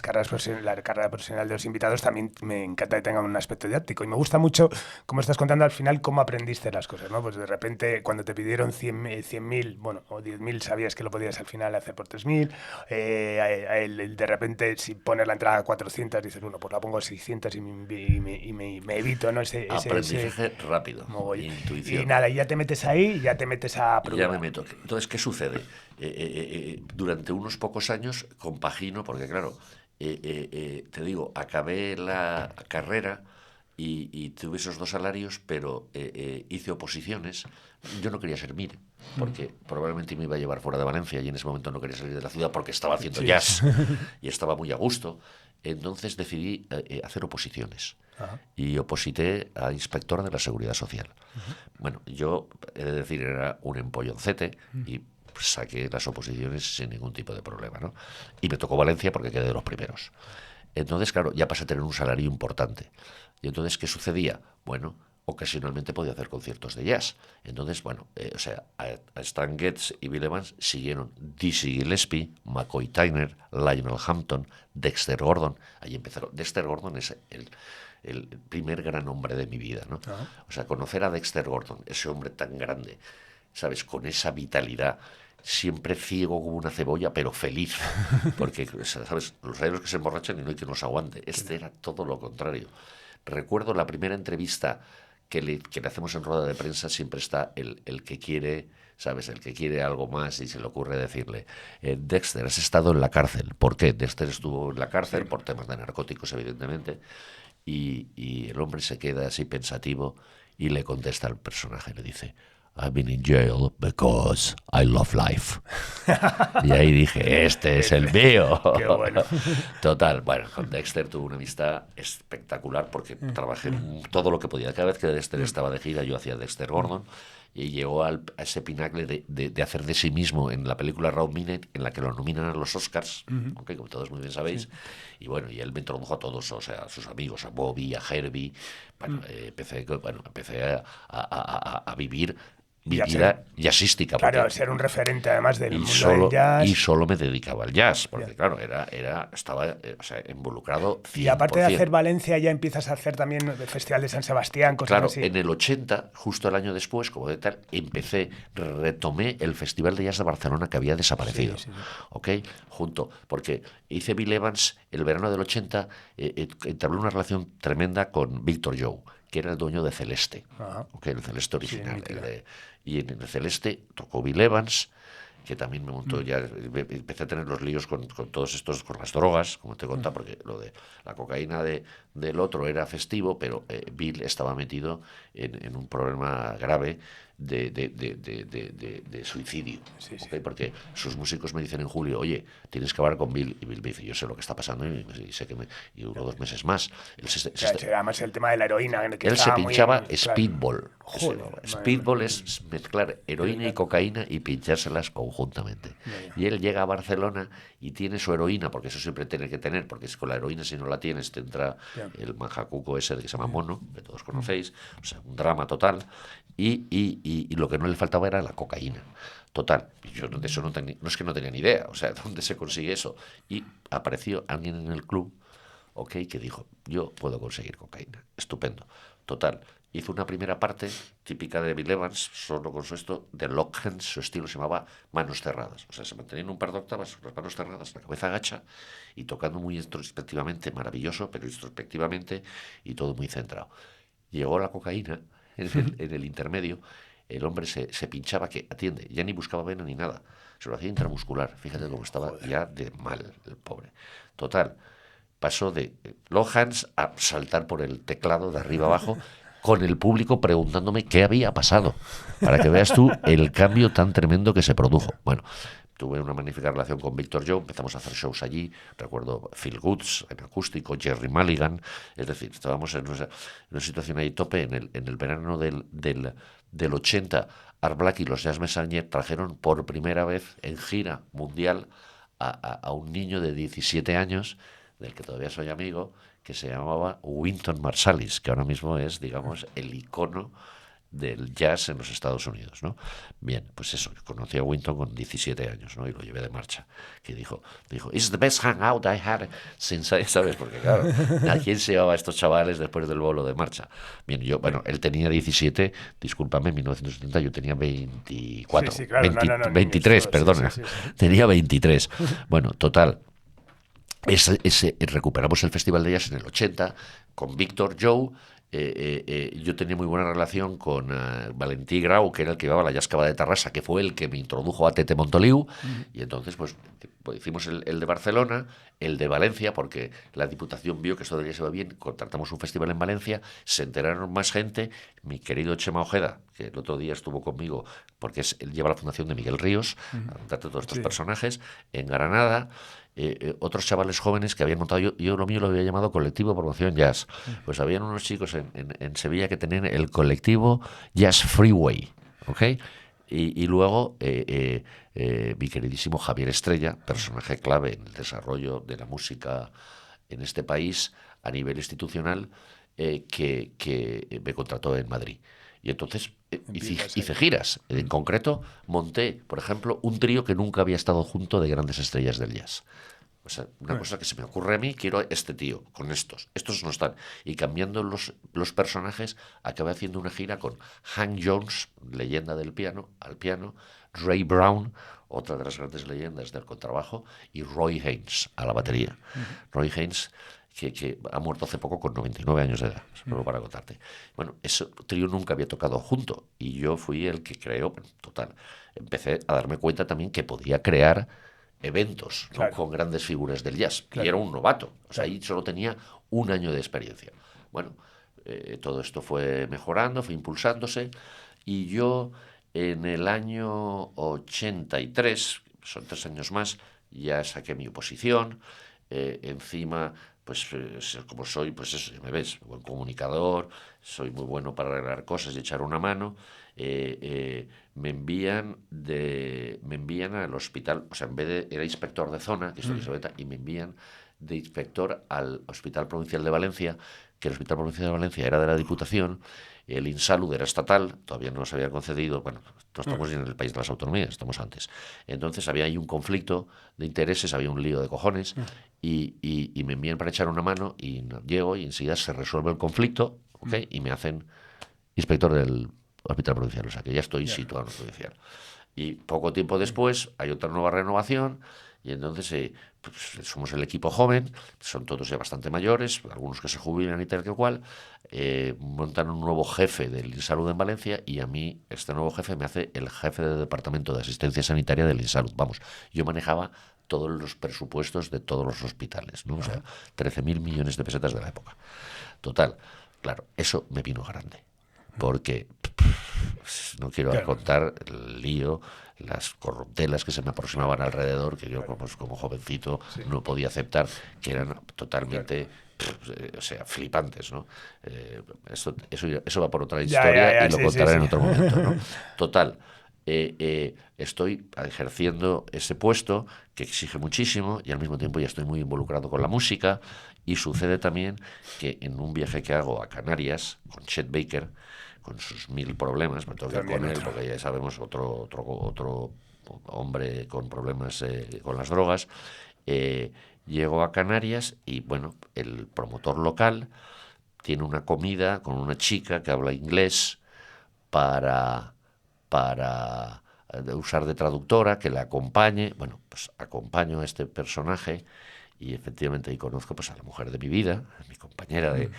Speaker 2: carrera profesional de los invitados, también me encanta que tengan un aspecto didáctico. Y me gusta mucho, como estás contando al final, cómo aprendiste las cosas, ¿no? Pues de repente, cuando te pidieron 100.000, bueno, o 10.000, sabías que lo podías al final hacer por 3.000. De repente, si pones la entrada a 400, dices, bueno, pues la pongo a 600 y me evito, ¿no?
Speaker 3: Aprendizaje rápido, intuición.
Speaker 2: Y nada, y ya te metes ahí, ya te metes a probar.
Speaker 3: Ya me meto. Entonces, ¿qué sucede? Durante unos pocos años compagino, porque claro, te digo, acabé la carrera y tuve esos 2 salarios, pero hice oposiciones. Yo no quería ser MIR, porque probablemente me iba a llevar fuera de Valencia y en ese momento no quería salir de la ciudad porque estaba haciendo jazz y estaba muy a gusto. Entonces decidí hacer oposiciones. Y oposité a inspector de la Seguridad Social. Bueno, yo he de decir, era un empolloncete y saqué las oposiciones sin ningún tipo de problema, ¿no? Y me tocó Valencia porque quedé de los primeros. Entonces, claro, ya pasé a tener un salario importante. Y entonces, ¿qué sucedía? Bueno, ocasionalmente podía hacer conciertos de jazz. Entonces, bueno, a Stan Getz y Bill Evans siguieron Dizzy Gillespie, McCoy Tyner, Lionel Hampton, Dexter Gordon. Ahí empezaron. Dexter Gordon es el primer gran hombre de mi vida, ¿no? O sea, conocer a Dexter Gordon, ese hombre tan grande, ¿sabes? Con esa vitalidad, siempre ciego como una cebolla, pero feliz. Porque, ¿sabes? Hay los que se emborrachan y no hay quien los aguante. Este era todo lo contrario. Recuerdo la primera entrevista que le hacemos en rueda de prensa, siempre está el que quiere, ¿sabes? El que quiere algo más y se le ocurre decirle, Dexter, has estado en la cárcel. ¿Por qué? Dexter estuvo en la cárcel por temas de narcóticos, evidentemente. Y el hombre se queda así pensativo y le contesta al personaje, le dice, I've been in jail because I love life. Y ahí dije, este es el mío.
Speaker 2: Qué bueno.
Speaker 3: Total, bueno, con Dexter tuve una amistad espectacular porque trabajé todo lo que podía. Cada vez que Dexter estaba de gira, yo hacía Dexter Gordon. Y llegó a ese pinacle de hacer de sí mismo en la película Round Minute, en la que lo nominan a los Oscars, okay, como todos muy bien sabéis. Y bueno, y él me introdujo a todos, o sea, a sus amigos, a Bobby, a Herbie. Bueno, empecé a vivir mi vida jazzística.
Speaker 2: Claro, ser un referente además del mundo
Speaker 3: del
Speaker 2: jazz.
Speaker 3: Y solo me dedicaba al jazz, porque claro, estaba involucrado 100%.
Speaker 2: Y aparte de hacer Valencia, ya empiezas a hacer también el Festival de San Sebastián, cosas
Speaker 3: claro,
Speaker 2: así.
Speaker 3: En el 80, justo el año después, como de tal, retomé el Festival de Jazz de Barcelona que había desaparecido. ¿Ok? Porque hice Bill Evans el verano del 80, entablé una relación tremenda con Víctor Jou, que era el dueño de Celeste, ¿okay? El Celeste original. Y en el Celeste tocó Bill Evans, que también me montó, ya empecé a tener los líos con todos estos, con las drogas, como te he contado, porque lo de la cocaína del otro era festivo, pero Bill estaba metido en un problema grave de suicidio.
Speaker 2: Sí, sí.
Speaker 3: ¿Okay? Porque sus músicos me dicen en julio, oye, tienes que hablar con Bill. Y Bill me dice, yo sé lo que está pasando y sé que y duró 2 meses más.
Speaker 2: Además el tema de la heroína, en el que
Speaker 3: Él se
Speaker 2: estaba
Speaker 3: pinchaba
Speaker 2: claro.
Speaker 3: Speedball.
Speaker 2: Joder,
Speaker 3: Speedball es mezclar heroína y cocaína y pinchárselas conjuntamente. Y él llega a Barcelona y tiene su heroína, porque eso siempre tiene que tener, porque es con la heroína, si no la tienes, te entra el manjacuco ese que se llama mono, que todos conocéis, o sea, un drama total. Y lo que no le faltaba era la cocaína. Total, yo de eso no es que no tenía ni idea, o sea, ¿dónde se consigue eso? Y apareció alguien en el club, que dijo, yo puedo conseguir cocaína. Estupendo. Total, hizo una primera parte típica de Bill Evans, solo con de Lockhands, su estilo se llamaba manos cerradas. O sea, se mantenía en un par de octavas, con las manos cerradas, la cabeza agacha y tocando muy introspectivamente, maravilloso, pero introspectivamente y todo muy centrado. Llegó la cocaína en el intermedio, el hombre se pinchaba, que atiende, ya ni buscaba vena ni nada, se lo hacía intramuscular, fíjate cómo estaba ya de mal el pobre. Total, pasó de Lohans a saltar por el teclado de arriba abajo con el público preguntándome qué había pasado, para que veas tú el cambio tan tremendo que se produjo. Bueno, tuve una magnífica relación con Victor Joe, empezamos a hacer shows allí, recuerdo Phil Goods en acústico, Jerry Mulligan, es decir, estábamos en una situación ahí tope. En el verano del 80, Art Black y los Jazz Messengers trajeron por primera vez en gira mundial a un niño de 17 años, del que todavía soy amigo, que se llamaba Wynton Marsalis, que ahora mismo es, digamos, el icono del jazz en los Estados Unidos, ¿no? Bien, pues eso, conocí a Wynton con 17 años, ¿no? Y lo llevé de marcha, que dijo, it's the best hangout I had since, ¿sabes? Porque claro, ¿a quién se llevaba a estos chavales después del bolo de marcha? Bien, él tenía 17, discúlpame, en 1970 yo tenía 24,
Speaker 2: sí, claro,
Speaker 3: 23, perdona,
Speaker 2: sí.
Speaker 3: Tenía 23. Bueno, total, recuperamos el Festival de Jazz en el 80 con Victor Joe. Yo tenía muy buena relación con Valentí Grau, que era el que llevaba la Jazz Cava de Tarrasa, que fue el que me introdujo a Tete Montoliu. Y entonces pues hicimos el de Barcelona, el de Valencia, porque la Diputación vio que esto debería ser bien, contratamos un festival en Valencia, se enteraron más gente. Mi querido Chema Ojeda, que el otro día estuvo conmigo, porque él lleva la fundación de Miguel Ríos, a contarte todos estos personajes, en Granada. Otros chavales jóvenes que habían montado, yo lo mío lo había llamado Colectivo Promoción Jazz. Pues habían unos chicos en Sevilla que tenían el colectivo Jazz Freeway, ¿ok? Y luego mi queridísimo Javier Estrella, personaje clave en el desarrollo de la música en este país a nivel institucional, que me contrató en Madrid. Y entonces hice giras. En concreto, monté, por ejemplo, un trío que nunca había estado junto de grandes estrellas del jazz. O sea, una cosa que se me ocurre a mí, quiero este tío, con estos no están. Y cambiando los personajes, acabé haciendo una gira con Hank Jones, leyenda del piano, al piano, Ray Brown, otra de las grandes leyendas del contrabajo, y Roy Haynes, a la batería. Roy Haynes, que ha muerto hace poco con 99 años de edad, solo para contarte. Bueno, ese trío nunca había tocado junto, y yo fui el que creó, total, empecé a darme cuenta también que podía crear eventos, ¿no? Con grandes figuras del jazz. Y era un novato, o sea, ahí solo tenía 1 año de experiencia. Bueno, todo esto fue mejorando, fue impulsándose, y yo en el año 83, son 3 años más, ya saqué mi oposición. Encima, pues como soy, pues eso, me ves, buen comunicador, soy muy bueno para arreglar cosas y echar una mano. Me envían al hospital, o sea, en vez de, era inspector de zona, que estoy en Isabeta, y me envían de inspector al Hospital Provincial de Valencia, que el Hospital Provincial de Valencia era de la Diputación, el Insalud era estatal, todavía no se había concedido, bueno, no estamos en el país de las autonomías, estamos antes. Entonces había ahí un conflicto de intereses, había un lío de cojones, y me envían para echar una mano, y llego y enseguida se resuelve el conflicto, ¿okay? Y me hacen inspector del Hospital Provincial, o sea que ya estoy situado en el provincial. Y poco tiempo después hay otra nueva renovación, y entonces pues, somos el equipo joven, son todos ya bastante mayores, algunos que se jubilan y tal que cual, montan un nuevo jefe del Insalud en Valencia, y a mí este nuevo jefe me hace el jefe del departamento de asistencia sanitaria del Insalud. Vamos, yo manejaba todos los presupuestos de todos los hospitales, ¿no? O sea, 13.000 millones de pesetas de la época. Total, claro, eso me vino grande, porque no quiero contar el lío, las corruptelas que se me aproximaban alrededor, que yo como jovencito no podía aceptar, que eran totalmente, o sea, flipantes, ¿no? Eso va por otra historia y lo contaré en otro momento, ¿no? Total. Estoy ejerciendo ese puesto que exige muchísimo y al mismo tiempo ya estoy muy involucrado con la música, y sucede también que en un viaje que hago a Canarias con Chet Baker, con sus 1000 problemas, me tengo que ir con él porque ya sabemos otro hombre con problemas con las drogas, llego a Canarias y bueno, el promotor local tiene una comida con una chica que habla inglés para usar de traductora, que la acompañe. Bueno, pues acompaño a este personaje y efectivamente ahí conozco pues a la mujer de mi vida, mi compañera de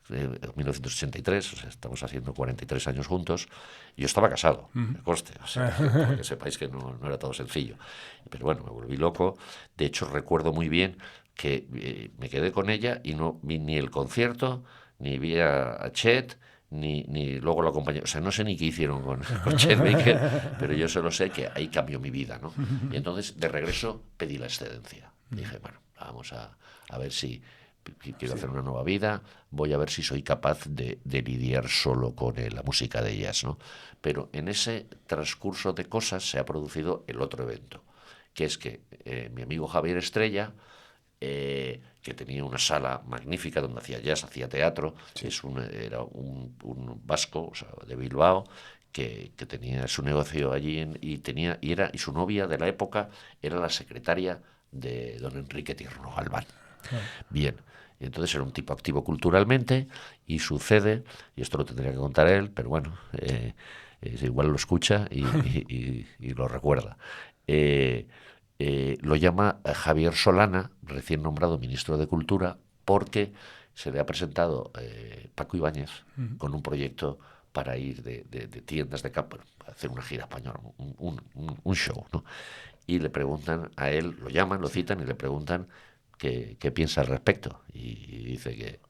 Speaker 3: 1983, o sea, estamos haciendo 43 años juntos. Yo estaba casado, me conste, o sea, para que sepáis que no era todo sencillo. Pero bueno, me volví loco. De hecho, recuerdo muy bien que me quedé con ella y no vi ni el concierto, ni vi a Chet, ni luego lo acompañé. O sea, no sé ni qué hicieron con Chet Baker, pero yo solo sé que ahí cambió mi vida, ¿no? Y entonces, de regreso, pedí la excedencia. Dije, bueno, vamos a ver si quiero hacer una nueva vida, voy a ver si soy capaz de lidiar solo con la música de jazz, ¿no? Pero en ese transcurso de cosas se ha producido el otro evento, que es que mi amigo Javier Estrella, que tenía una sala magnífica donde hacía jazz, hacía teatro, era un vasco, o sea, de Bilbao, que tenía su negocio allí y su novia de la época era la secretaria de don Enrique Tierno Galván. Bien, y entonces era un tipo activo culturalmente y sucede, y esto lo tendría que contar él, pero bueno, igual lo escucha y lo recuerda. Lo llama Javier Solana, recién nombrado ministro de Cultura, porque se le ha presentado Paco Ibáñez con un proyecto para ir de tiendas de campo, para hacer una gira española, un show, ¿no? Y le preguntan a él, lo llaman, lo citan y le preguntan qué piensa al respecto. Y dice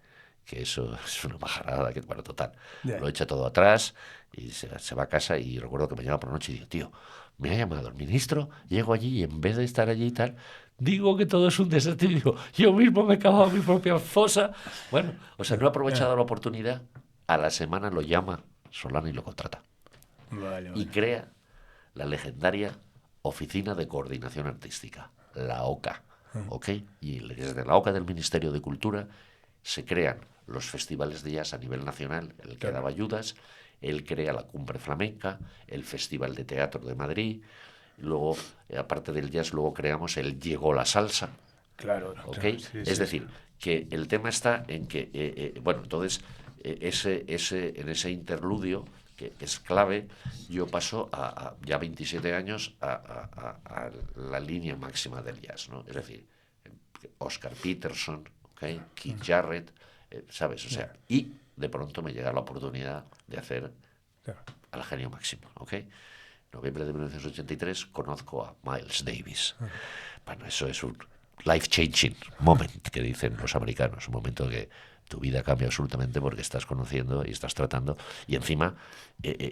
Speaker 3: que eso es una majarada, que bueno, total. Lo echa todo atrás y se va a casa, y recuerdo que me llama por la noche y digo, tío, me ha llamado el ministro, llego allí y en vez de estar allí y tal, digo que todo es un desastre y digo, yo mismo me he cavado mi propia fosa. Bueno, o sea, no he aprovechado la oportunidad. A la semana lo llama Solana y lo contrata. Y crea la legendaria Oficina de Coordinación Artística, la OCA. ¿Ok? Y desde la OCA del Ministerio de Cultura se crean los festivales de jazz a nivel nacional, el que daba ayudas. Él crea la Cumbre Flamenca, el Festival de Teatro de Madrid. Luego, aparte del jazz, luego creamos el Llegó la Salsa.
Speaker 2: Claro.
Speaker 3: ¿Ok?
Speaker 2: Claro, sí,
Speaker 3: es decir, que el tema está en que, bueno, entonces, en ese interludio, que es clave, yo paso ya 27 años a la línea máxima del jazz, ¿no? Es decir, Oscar Peterson, ¿okay? Keith Jarrett, ¿sabes? O sea, y de pronto me llega la oportunidad de hacer al genio máximo, ¿ok? Noviembre de 1983 conozco a Miles Davis. Bueno, eso es un life-changing moment, que dicen los americanos, un momento que tu vida cambia absolutamente porque estás conociendo y estás tratando, y encima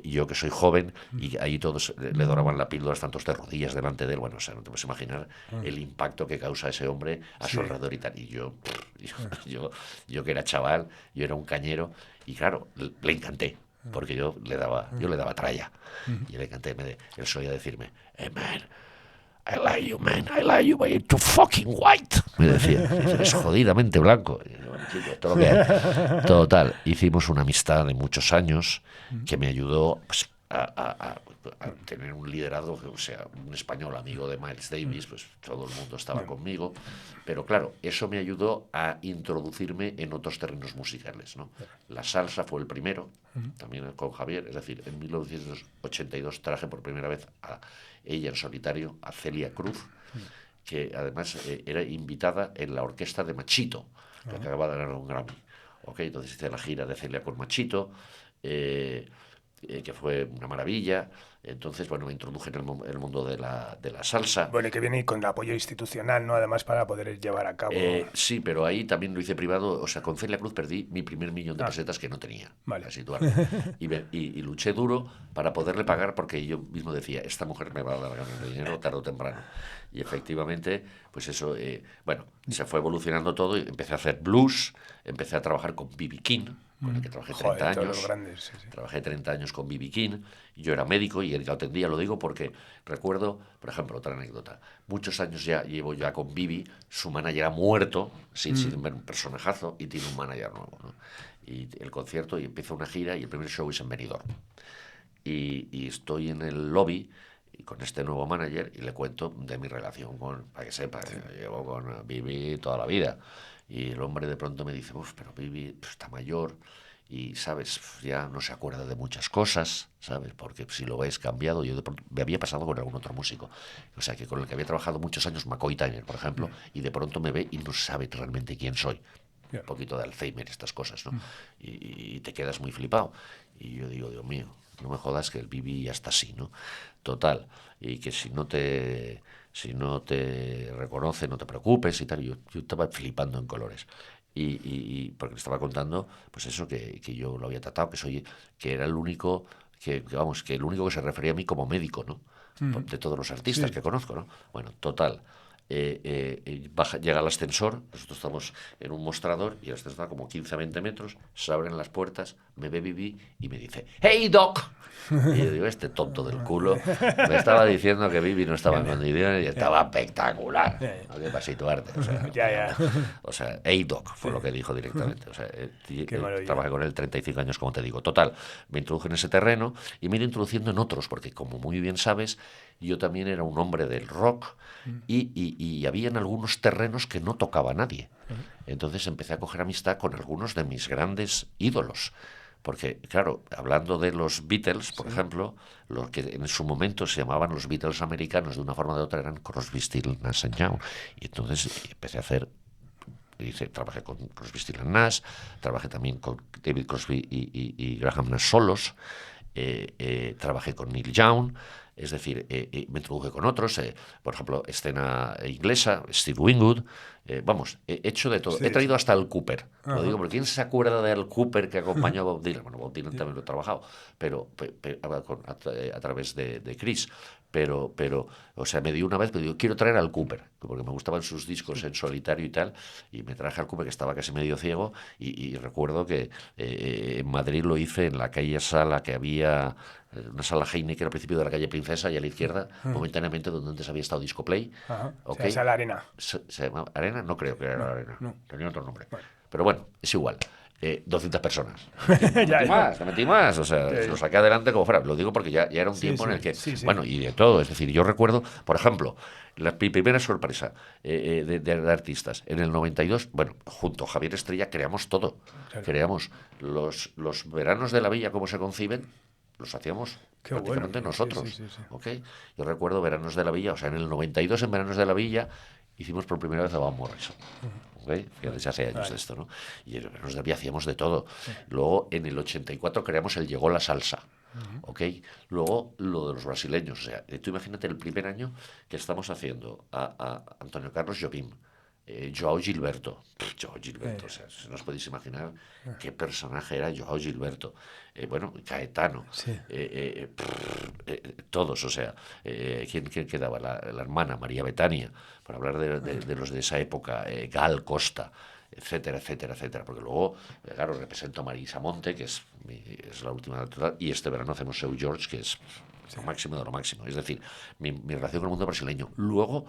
Speaker 3: yo que soy joven y ahí todos le doraban la píldora, tantos de rodillas delante de él, bueno, o sea, no te puedes imaginar el impacto que causa ese hombre a su alrededor y tal. Y yo que era chaval, yo era un cañero y claro, le encanté, porque yo le daba tralla, y le encanté. Él solía decirme, hey man, I like you, man. I like you, but you're too fucking white. Me decía, eres jodidamente blanco. Y yo, bueno, chico, todo lo que hay. Total, hicimos una amistad de muchos años que me ayudó pues, a tener un liderazgo, o sea, un español amigo de Miles Davis, pues todo el mundo estaba conmigo. Pero claro, eso me ayudó a introducirme en otros terrenos musicales, ¿no? La salsa fue el primero, también con Javier. Es decir, en 1982 traje por primera vez a ella en solitario, a Celia Cruz, que además era invitada en la orquesta de Machito, que acababa de ganar un Grammy. ¿Okay? Entonces hice la gira de Celia con Machito. que fue una maravilla. Entonces, bueno, me introduje en el mundo de la salsa.
Speaker 2: Bueno, y que viene con el apoyo institucional, ¿no? Además, para poder llevar a cabo...
Speaker 3: Sí, pero ahí también lo hice privado. O sea, con Celia Cruz perdí mi primer millón de pesetas que no tenía.
Speaker 2: Vale.
Speaker 3: Para situarme. Y luché duro para poderle pagar, porque yo mismo decía, esta mujer me va a dar ganar dinero tarde o temprano. Y efectivamente, pues eso, bueno, se fue evolucionando todo y empecé a hacer blues, empecé a trabajar con B.B. King, con el que trabajé 30
Speaker 2: Joder, todos
Speaker 3: años.
Speaker 2: los grandes, sí, sí.
Speaker 3: Trabajé 30 años con B.B. King. Yo era médico y lo atendía, lo digo porque recuerdo, por ejemplo, otra anécdota. Muchos años ya llevo ya con B.B., su manager ha muerto, sin ver un personajazo, y tiene un manager nuevo, ¿no? Y el concierto, y empieza una gira, y el primer show es en Benidorm. Y estoy en el lobby y con este nuevo manager y le cuento de mi relación para que sepa, llevo con B.B. toda la vida. Y el hombre de pronto me dice, pero B.B. está mayor y, ¿sabes? Ya no se acuerda de muchas cosas, ¿sabes? Porque si lo ves cambiado, yo de pronto me había pasado con algún otro músico, o sea, que con el que había trabajado muchos años, McCoy Tyner, por ejemplo, y de pronto me ve y no sabe realmente quién soy. Un poquito de Alzheimer, estas cosas, ¿no? Y te quedas muy flipado. Y yo digo, Dios mío, no me jodas que el B.B. ya está así, ¿no? Total. Y que si no te reconoce, no te preocupes y tal. Yo estaba flipando en colores. Y porque le estaba contando, pues eso, que yo lo había tratado, que era el único, que el único que se refería a mí como médico, ¿no? De todos los artistas que conozco, ¿no? Bueno, total. Llega el ascensor, nosotros estamos en un mostrador y el ascensor está como 15 a 20 metros, se abren las puertas, me ve B.B. y me dice, ¡Hey, Doc! Y yo digo, este tonto del culo me estaba diciendo que B.B. no estaba en condiciones y estaba espectacular, ¿no? Para situarte, o sea, hey, Doc, fue lo que dijo directamente. O sea, trabajé con él 35 años, como te digo. Total, me introduje en ese terreno y me he ido introduciendo en otros, porque como muy bien sabes, yo también era un hombre del rock y había en algunos terrenos que no tocaba nadie. Entonces empecé a coger amistad con algunos de mis grandes ídolos. Porque, claro, hablando de los Beatles, por ejemplo, los que en su momento se llamaban los Beatles americanos, de una forma o de otra eran Crosby, Stills, Nash & Young. Y entonces empecé a hacer... trabajé con Crosby, Stills & Nash, trabajé también con David Crosby y Graham Nash solos, trabajé con Neil Young, es decir, me introduje con otros, por ejemplo, escena inglesa, Steve Winwood, he hecho de todo. He traído hasta Al Cooper, lo digo porque ¿quién se acuerda de Al Cooper que acompañó a Bob Dylan? Bueno, Bob Dylan también lo he trabajado, pero a través de Chris. Pero, o sea, me dio una vez, pero digo, quiero traer al Cooper, porque me gustaban sus discos en solitario y tal, y me traje al Cooper, que estaba casi medio ciego, y recuerdo que en Madrid lo hice en la calle Sala, que había una sala Heineken al principio de la calle Princesa, y a la izquierda, momentáneamente, donde antes había estado Discoplay.
Speaker 2: ¿Okay? O sea, la Arena.
Speaker 3: ¿Se llamaba Arena? No creo que era la Arena.
Speaker 2: No.
Speaker 3: Tenía otro nombre.
Speaker 2: Bueno.
Speaker 3: Pero bueno, es igual. 200 personas. Me metí más, o sea, lo saqué adelante como fuera. Lo digo porque ya era un tiempo en el que, bueno, y de todo, es decir, yo recuerdo, por ejemplo, mi primera sorpresa de artistas, en el 92, bueno, junto a Javier Estrella creamos todo. Claro. Creamos los veranos de la villa como se conciben, los hacíamos prácticamente nosotros. Sí. ¿Okay? Yo recuerdo veranos de la villa, o sea, en el 92 en veranos de la villa hicimos por primera vez a Van Morrison. ¿Okay? Fíjate, ya hace años de esto, ¿no? Y en veranos de la villa hacíamos de todo. Luego, en el 84 creamos el Llegó la Salsa. ¿Okay? Luego, lo de los brasileños. O sea, tú imagínate el primer año que estamos haciendo a Antonio Carlos Jobim, Joao Gilberto. O sea, no os podéis imaginar qué personaje era Joao Gilberto. Bueno, Caetano. Sí. Todos, o sea, ¿quién quedaba? La hermana María Betania, por hablar de los de esa época, Gal Costa, etcétera, etcétera, etcétera. Porque luego, claro, represento a Marisa Monte, que es la última total, y este verano hacemos Seu George, que es lo máximo de lo máximo. Es decir, mi relación con el mundo brasileño. Luego,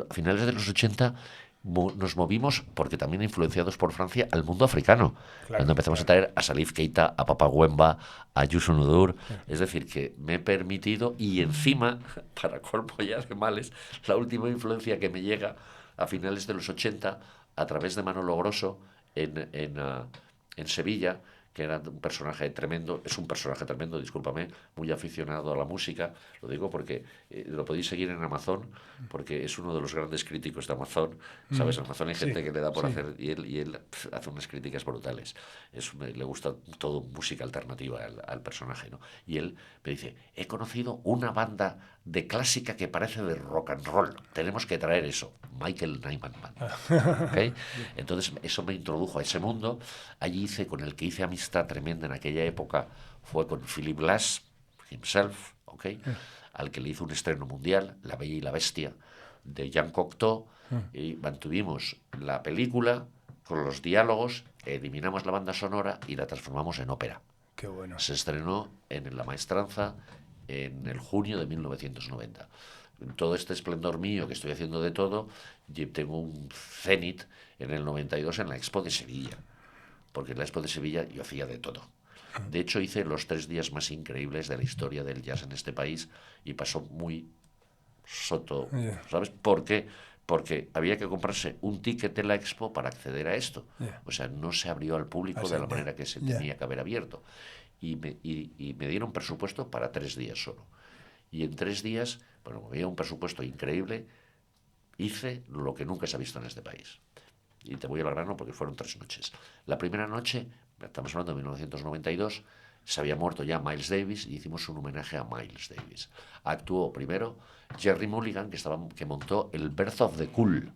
Speaker 3: a finales de los 80 nos movimos, porque también influenciados por Francia, al mundo africano. Cuando empezamos a traer a Salif Keita, a Papa Wemba, a Youssou N'Dour. Es decir, que me he permitido, y encima, para colmo ya de males, la última influencia que me llega a finales de los 80 a través de Manolo Grosso en Sevilla, que era un personaje tremendo, es un personaje tremendo, discúlpame, muy aficionado a la música, lo digo porque lo podéis seguir en Amazon, porque es uno de los grandes críticos de Amazon, ¿sabes? En Amazon hay gente que le da por hacer, y él hace unas críticas brutales, le gusta todo música alternativa al personaje, ¿no? Y él me dice, he conocido una banda de clásica que parece de rock and roll, tenemos que traer eso, Michael Nyman Band, ¿okay? Entonces eso me introdujo a ese mundo. Allí con el que hice amistad tremenda en aquella época fue con Philip Glass himself, ¿okay? Al que le hizo un estreno mundial, La Bella y la Bestia, de Jean Cocteau, y mantuvimos la película con los diálogos, eliminamos la banda sonora y la transformamos en ópera.
Speaker 2: Qué bueno.
Speaker 3: Se estrenó en La Maestranza en el junio de 1990. En todo este esplendor mío que estoy haciendo de todo, tengo un cenit en el 92 en la Expo de Sevilla, porque en la Expo de Sevilla yo hacía de todo. De hecho, hice los 3 días más increíbles de la historia del jazz en este país y pasó muy soto, ¿sabes? ¿Por qué? Porque había que comprarse un ticket de la Expo para acceder a esto. O sea, no se abrió al público de la manera que se tenía que haber abierto. Y me dieron presupuesto para 3 días solo. Y en 3 días, bueno, me había un presupuesto increíble, hice lo que nunca se ha visto en este país. Y te voy al grano porque fueron 3 noches. La primera noche, estamos hablando de 1992, se había muerto ya Miles Davis y hicimos un homenaje a Miles Davis. Actuó primero Jerry Mulligan, que montó el Birth of the Cool,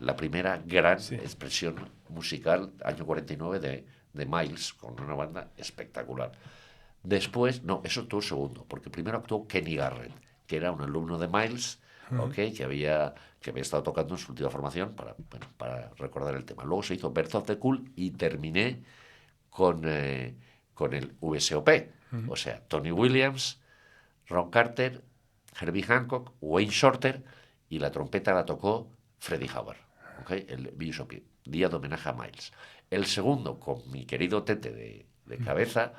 Speaker 3: la primera gran expresión musical, año 49, de Miles, con una banda espectacular. Después, no, eso actuó segundo, porque primero actuó Kenny Garrett, que era un alumno de Miles, que había estado tocando en su última formación para recordar el tema. Luego se hizo Birth of the Cool y terminé con el VSOP, o sea, Tony Williams, Ron Carter, Herbie Hancock, Wayne Shorter, y la trompeta la tocó Freddie Hubbard, el VSOP, día de homenaje a Miles. El segundo, con mi querido Tete de cabeza,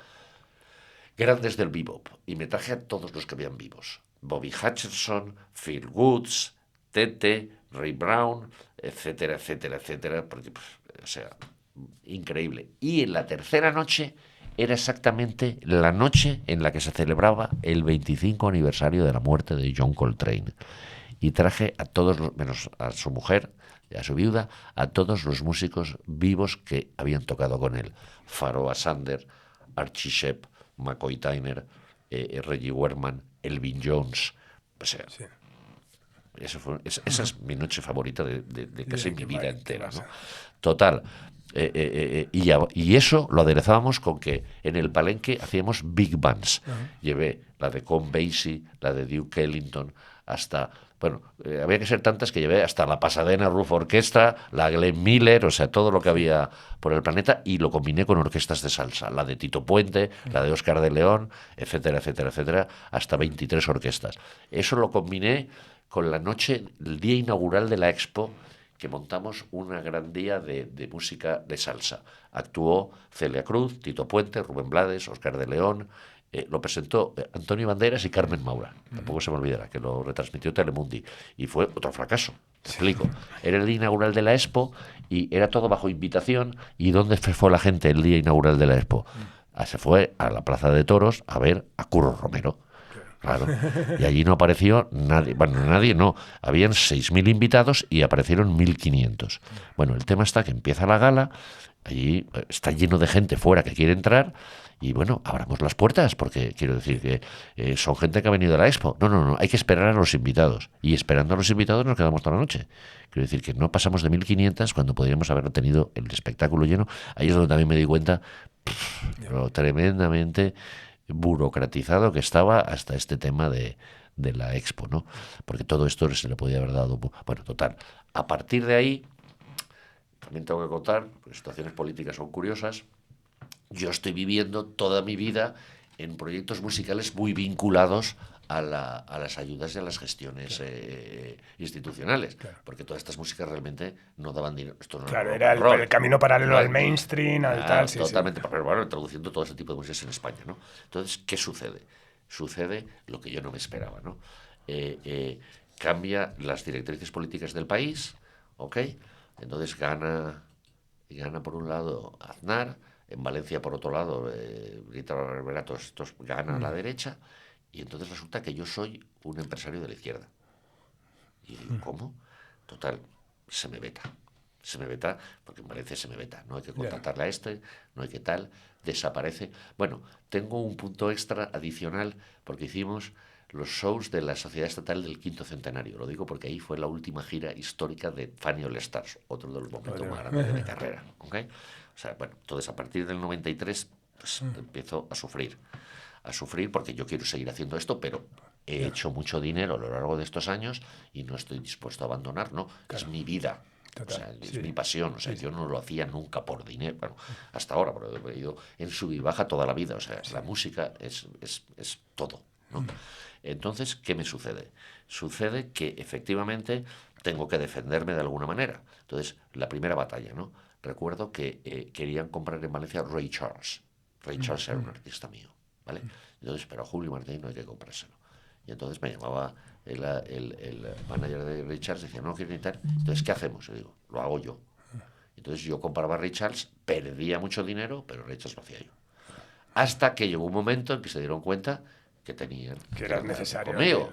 Speaker 3: grandes del bebop, y me traje a todos los que vean vivos. Bobby Hutcherson, Phil Woods, Tete, Ray Brown, etcétera, etcétera, etcétera, porque, o sea, increíble. Y en la tercera noche era exactamente la noche en la que se celebraba el 25 aniversario de la muerte de John Coltrane. Y traje a todos, menos a su mujer y a su viuda, a todos los músicos vivos que habían tocado con él. Pharoah Sanders, Archie Shepp, McCoy Tyner, Reggie Werman, Elvin Jones. O sea, esa es mi noche favorita de casi mi vida entera, ¿no? Total. Y eso lo aderezábamos con que en el Palenque hacíamos big bands. Llevé la de Count Basie, la de Duke Ellington, hasta... Bueno, había que ser tantas que llevé hasta la Pasadena Roof Orchestra, la Glenn Miller, o sea, todo lo que había por el planeta, y lo combiné con orquestas de salsa, la de Tito Puente, la de Óscar de León, etcétera, etcétera, etcétera, hasta 23 orquestas. Eso lo combiné con la noche, el día inaugural de la Expo, que montamos una gran día de música de salsa. Actuó Celia Cruz, Tito Puente, Rubén Blades, Óscar de León. Lo presentó Antonio Banderas y Carmen Maura, tampoco se me olvidará, que lo retransmitió Telemundi, y fue otro fracaso, te explico. Era el día inaugural de la Expo y era todo bajo invitación. ¿Y dónde fue la gente el día inaugural de la Expo? Se fue a la Plaza de Toros a ver a Curro Romero. Claro, y allí no apareció nadie, bueno, nadie no, habían 6.000 invitados y aparecieron 1.500. Bueno, el tema está que empieza la gala, allí está lleno de gente fuera que quiere entrar, y bueno, abramos las puertas, porque quiero decir que son gente que ha venido a la Expo. No, hay que esperar a los invitados, y esperando a los invitados nos quedamos toda la noche. Quiero decir que no pasamos de 1.500 cuando podríamos haber tenido el espectáculo lleno. Ahí es donde también me di cuenta, lo tremendamente burocratizado que estaba hasta este tema de la Expo, ¿no? Porque todo esto se le podía haber dado... Bueno, total. A partir de ahí, también tengo que contar, porque situaciones políticas son curiosas, yo estoy viviendo toda mi vida en proyectos musicales muy vinculados a las ayudas y a las gestiones institucionales, porque todas estas músicas realmente no daban dinero. Esto no
Speaker 2: era el camino paralelo al mainstream, al tal.
Speaker 3: Totalmente, pero bueno, traduciendo todo ese tipo de músicas en España, ¿no? Entonces, ¿qué sucede? Sucede lo que yo no me esperaba, ¿no? Cambia las directrices políticas del país, ¿ok? Entonces gana por un lado Aznar, En Valencia, por otro lado, Guitarra Reverbera, estos ganan a la derecha, y entonces resulta que yo soy un empresario de la izquierda. Y digo, ¿cómo? Total, se me veta. Se me veta, porque en Valencia se me veta. No hay que contratarle a no hay que tal, desaparece. Bueno, tengo un punto extra adicional porque hicimos los shows de la Sociedad Estatal del Quinto Centenario. Lo digo porque ahí fue la última gira histórica de Fanny All Stars, otro de los momentos más grandes de mi carrera. ¿Okay? O sea, bueno, entonces a partir del 93 pues empiezo a sufrir porque yo quiero seguir haciendo esto, pero he hecho mucho dinero a lo largo de estos años y no estoy dispuesto a abandonar, ¿no? Claro. Es mi vida. Total, o sea, es mi pasión, o sea, yo no lo hacía nunca por dinero, bueno, hasta ahora, pero he ido en sub y baja toda la vida, o sea, la música es todo, ¿no? Entonces, ¿qué me sucede? Sucede que efectivamente tengo que defenderme de alguna manera. Entonces, la primera batalla, ¿no? Recuerdo que querían comprar en Valencia Ray Charles. Ray Charles era un artista mío, ¿vale? Entonces, pero a Julio Martín no hay que comprárselo. Y entonces me llamaba el manager de Ray Charles, decía, no quiero ni tal. Entonces, ¿qué hacemos? Yo digo, lo hago yo. Entonces yo compraba Ray Charles, perdía mucho dinero, pero Ray Charles lo hacía yo. Hasta que llegó un momento en que se dieron cuenta que tenían
Speaker 2: que era necesario
Speaker 3: conmigo.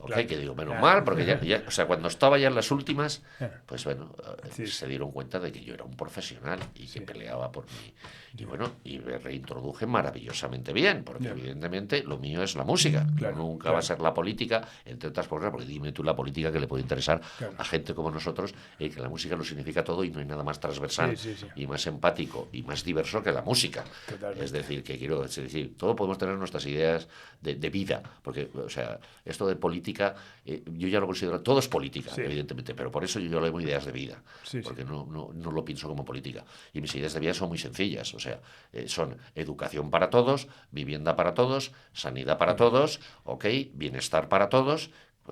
Speaker 3: Claro. Que digo, menos mal, porque ya, o sea, cuando estaba ya en las últimas, pues bueno, se dieron cuenta de que yo era un profesional y que peleaba por mí. Y bueno, y me reintroduje maravillosamente bien, porque evidentemente lo mío es la música, nunca va a ser la política, entre otras cosas, porque dime tú la política que le puede interesar a gente como nosotros, que la música lo significa todo y no hay nada más transversal y más empático y más diverso que la música. Totalmente. Es decir, que quiero decir, todos podemos tener nuestras ideas de vida, porque, o sea, esto de política, yo ya lo considero, todo es política, evidentemente, pero por eso yo le llamo ideas de vida, porque no lo pienso como política. Y mis ideas de vida son muy sencillas, o sea, son educación para todos, vivienda para todos, sanidad para todos, bienestar para todos,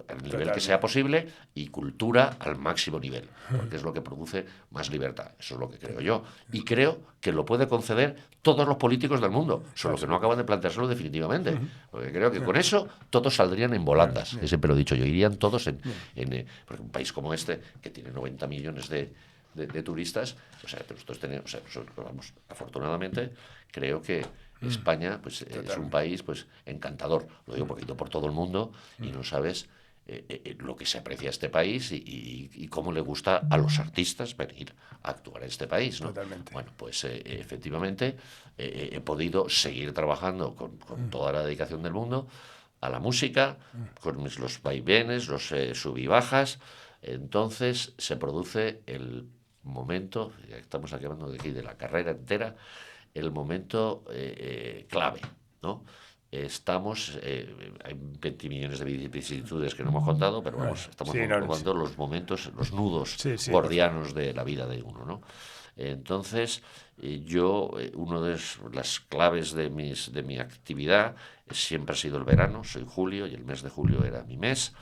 Speaker 3: al nivel que sea posible, y cultura al máximo nivel, porque es lo que produce más libertad. Eso es lo que creo yo. Y creo que lo puede conceder todos los políticos del mundo, solo que no acaban de planteárselo definitivamente. Porque creo que con eso todos saldrían en volandas, que siempre lo he dicho yo, irían todos porque un país como este, que tiene 90 millones de turistas, o sea, nosotros tenemos, vamos, afortunadamente, creo que España pues es un país pues encantador. Lo digo porque he ido por todo el mundo y no sabes lo que se aprecia a este país y cómo le gusta a los artistas venir a actuar en este país, ¿no?
Speaker 2: Totalmente.
Speaker 3: Bueno, pues efectivamente he podido seguir trabajando con toda la dedicación del mundo a la música, con los vaivenes, los sub y bajas. Entonces se produce el momento, ya estamos aquí hablando de la carrera entera, el momento clave, ¿no? Estamos, hay 20 millones de vicisitudes que no hemos contado, pero vamos, estamos contando los momentos, los nudos gordianos de la vida de uno, ¿no? Entonces, una de las claves de mi actividad siempre ha sido el verano. Soy julio y el mes de julio era mi mes,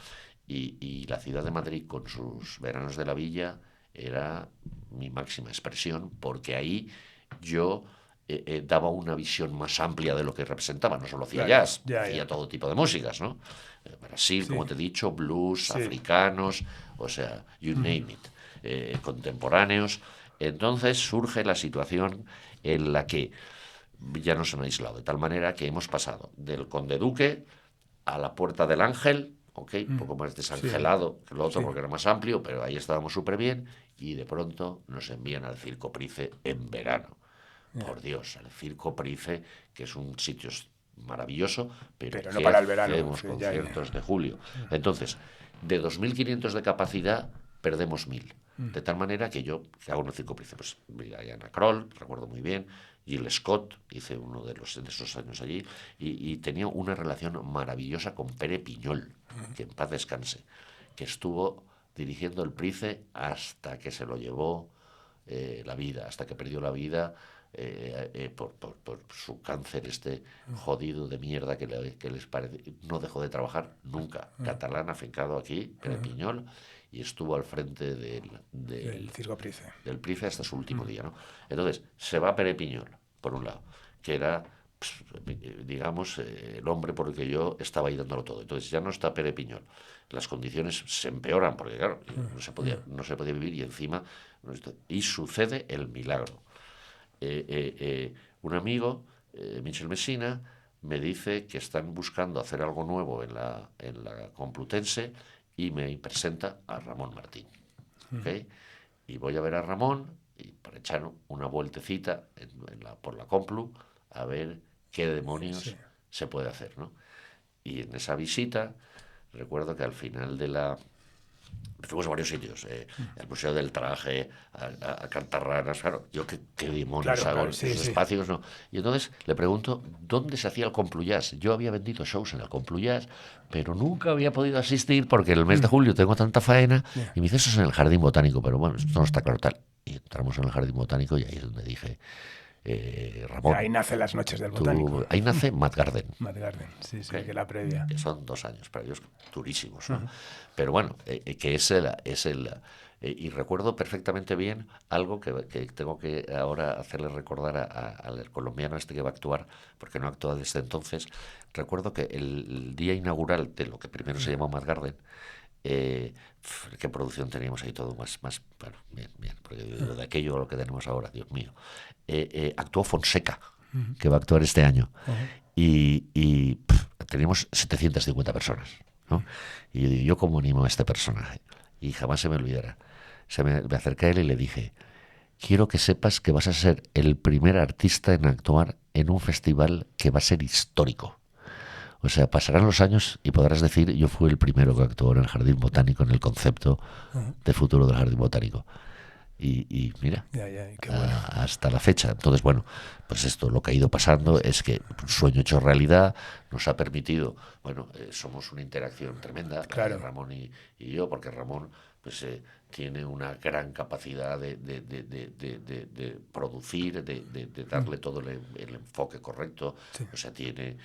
Speaker 3: y la ciudad de Madrid con sus veranos de la villa era mi máxima expresión, porque ahí yo daba una visión más amplia de lo que representaba. No solo hacía jazz, hacía todo tipo de músicas, ¿no? Brasil, como te he dicho, blues, africanos, o sea, you name it, contemporáneos. Entonces surge la situación en la que ya nos han aislado, de tal manera que hemos pasado del Conde Duque a la Puerta del Ángel, un poco más desangelado que lo otro porque era más amplio, pero ahí estábamos súper bien, y de pronto nos envían al Circo Price en verano. Por Dios, el Circo Price, que es un sitio maravilloso, pero
Speaker 2: no para el verano.
Speaker 3: Hacemos conciertos de julio. Entonces, de 2.500 de capacidad, perdemos 1.000. De tal manera que yo, que hago en el Circo Price, pues Diana Kroll, recuerdo muy bien, Jill Scott, hice uno de esos años allí, y tenía una relación maravillosa con Pere Piñol, que en paz descanse, que estuvo dirigiendo el Price hasta que se lo llevó la vida, hasta que perdió la vida por su cáncer jodido de mierda que les parece. No dejó de trabajar nunca. Catalán, afincado aquí, Pere Piñol, y estuvo al frente del
Speaker 2: Circo Price.
Speaker 3: Del Price hasta su último día, ¿no? Entonces, se va Pere Piñol, por un lado, que era, digamos, el hombre por el que yo estaba ahí dándolo todo. Entonces ya no está Pere Piñol. Las condiciones se empeoran, porque claro, no se podía vivir, y encima, y sucede el milagro. un amigo, Michel Messina, me dice que están buscando hacer algo nuevo en la Complutense y me presenta a Ramón Martín. ¿Okay? Y voy a ver a Ramón y para echar una vueltecita por la Complu a ver qué demonios se puede hacer, ¿no? Y en esa visita recuerdo que al final de la... Fuimos a varios sitios, al Museo del Traje, a Cantarranas, claro, yo qué demonios hago en esos espacios, ¿no? Y entonces le pregunto dónde se hacía el Complujazz. Yo había vendido shows en el Complujazz, pero nunca había podido asistir porque en el mes de julio tengo tanta faena, y me dice, eso es en el Jardín Botánico, pero bueno, esto no está claro tal. Y entramos en el Jardín Botánico y ahí es donde dije, Ramón,
Speaker 2: ahí nace Las Noches del Botánico.
Speaker 3: Ahí nace Matt Garden.
Speaker 2: Matt Garden, sí, okay. Que la previa.
Speaker 3: Que son 2 años previos durísimos, ¿no? Pero bueno, que es el y recuerdo perfectamente bien algo que tengo que ahora hacerle recordar al colombiano este que va a actuar, porque no ha actuado desde entonces. Recuerdo que el día inaugural de lo que primero se llamó Matt Garden, qué producción teníamos ahí, todo más bueno, bien, porque de aquello a lo que tenemos ahora, Dios mío. Actuó Fonseca, que va a actuar este año, y teníamos 750 personas, ¿no? Y yo como animo a este personaje, y jamás se me olvidará. Me acerqué a él y le dije, quiero que sepas que vas a ser el primer artista en actuar en un festival que va a ser histórico. O sea, pasarán los años y podrás decir, yo fui el primero que actuó en el Jardín Botánico, en el concepto de futuro del Jardín Botánico. Y mira,
Speaker 2: qué bueno.
Speaker 3: Hasta la fecha. Entonces, bueno, pues esto, lo que ha ido pasando es que un sueño hecho realidad nos ha permitido, bueno, somos una interacción tremenda,
Speaker 2: claro.
Speaker 3: Ramón y yo, porque Ramón pues tiene una gran capacidad de producir, de darle todo el enfoque correcto, o sea, tiene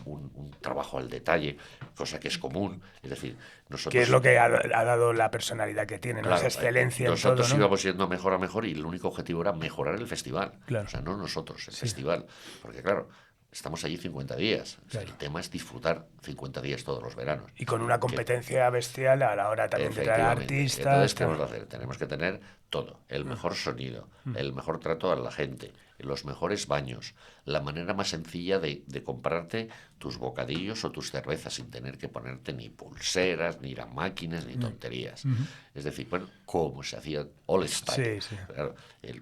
Speaker 3: un trabajo al detalle, cosa que es común, es decir, nosotros...
Speaker 2: ¿Qué es lo que ha dado la personalidad que tiene,
Speaker 3: claro,
Speaker 2: esa excelencia en todo, ¿no?
Speaker 3: Nosotros íbamos yendo a mejor y el único objetivo era mejorar el festival,
Speaker 2: claro.
Speaker 3: O sea, no nosotros, el festival, porque claro, estamos allí 50 días. O sea, el tema es disfrutar 50 días todos los veranos.
Speaker 2: Y con una competencia bestial a la hora también de traer artistas.
Speaker 3: Entonces, ¿qué vamos a hacer? Tenemos que tener todo. El mejor sonido, el mejor trato a la gente, los mejores baños, la manera más sencilla de comprarte tus bocadillos o tus cervezas sin tener que ponerte ni pulseras, ni ir a máquinas, ni tonterías. Es decir, bueno, como se hacía All Style.
Speaker 2: Sí.
Speaker 3: Claro,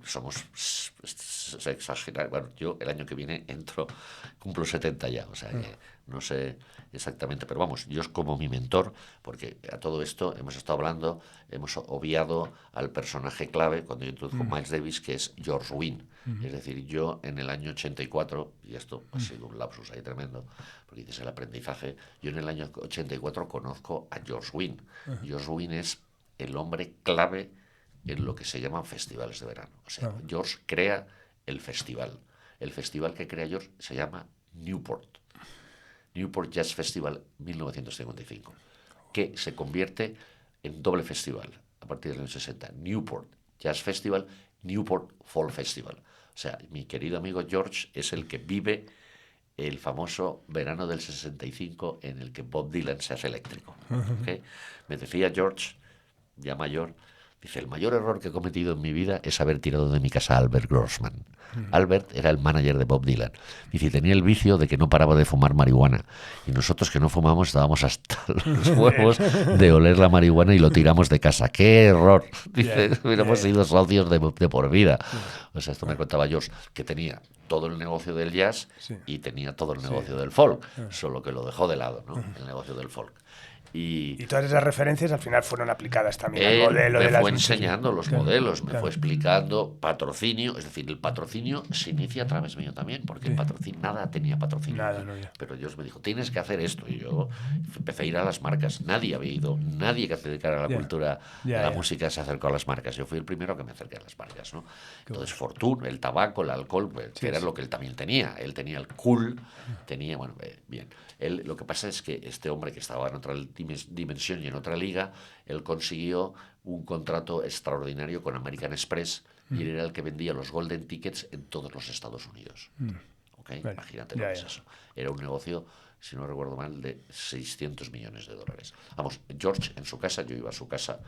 Speaker 3: somos exagerados. Bueno, yo el año que viene cumplo 70 ya, o sea que no sé exactamente, pero vamos, yo es como mi mentor, porque a todo esto hemos estado hablando, hemos obviado al personaje clave cuando yo introduzco Miles Davis, que es George Wein. Es decir, yo en el año 84, y esto ha sido un lapsus ahí tremendo, porque dices el aprendizaje, yo en el año 84 conozco a George Wein. George Wein es el hombre clave en lo que se llaman festivales de verano. O sea, George crea el festival. El festival que crea George se llama Newport Jazz Festival 1955, que se convierte en doble festival a partir del año 60. Newport Jazz Festival, Newport Fall Festival. O sea, mi querido amigo George es el que vive el famoso verano del 65 en el que Bob Dylan se hace eléctrico. ¿Okay? Me decía George, ya mayor, dice, el mayor error que he cometido en mi vida es haber tirado de mi casa a Albert Grossman. Albert era el manager de Bob Dylan. Dice, tenía el vicio de que no paraba de fumar marihuana. Y nosotros que no fumamos estábamos hasta los huevos de oler la marihuana y lo tiramos de casa. ¡Qué error! Dice, hubiéramos sido socios de por vida. O sea, esto me contaba George, que tenía todo el negocio del jazz y tenía todo el negocio del folk, solo que lo dejó de lado, ¿no? El negocio del folk. Y
Speaker 2: todas esas referencias al final fueron aplicadas también al modelo de
Speaker 3: me
Speaker 2: las...
Speaker 3: fue enseñando los modelos, me fue explicando patrocinio, es decir, el patrocinio se inicia a través mío también, porque el patrocinio, nada tenía patrocinio. Pero Dios me dijo, tienes que hacer esto, y yo empecé a ir a las marcas. Nadie había ido, nadie que se dedicara a la cultura, a la música se acercó a las marcas. Yo fui el primero que me acerqué a las marcas, ¿no? Entonces, Fortune, el tabaco, el alcohol, que era lo que él también tenía. Él tenía el cool, tenía, bueno, bien. Lo que pasa es que este hombre que estaba en otra dimensión y en otra liga, él consiguió un contrato extraordinario con American Express y él era el que vendía los Golden Tickets en todos los Estados Unidos. ¿Okay? Bueno, imagínate lo que es eso. Era un negocio, si no recuerdo mal, de $600 millones. Vamos, George en su casa, yo iba a su casa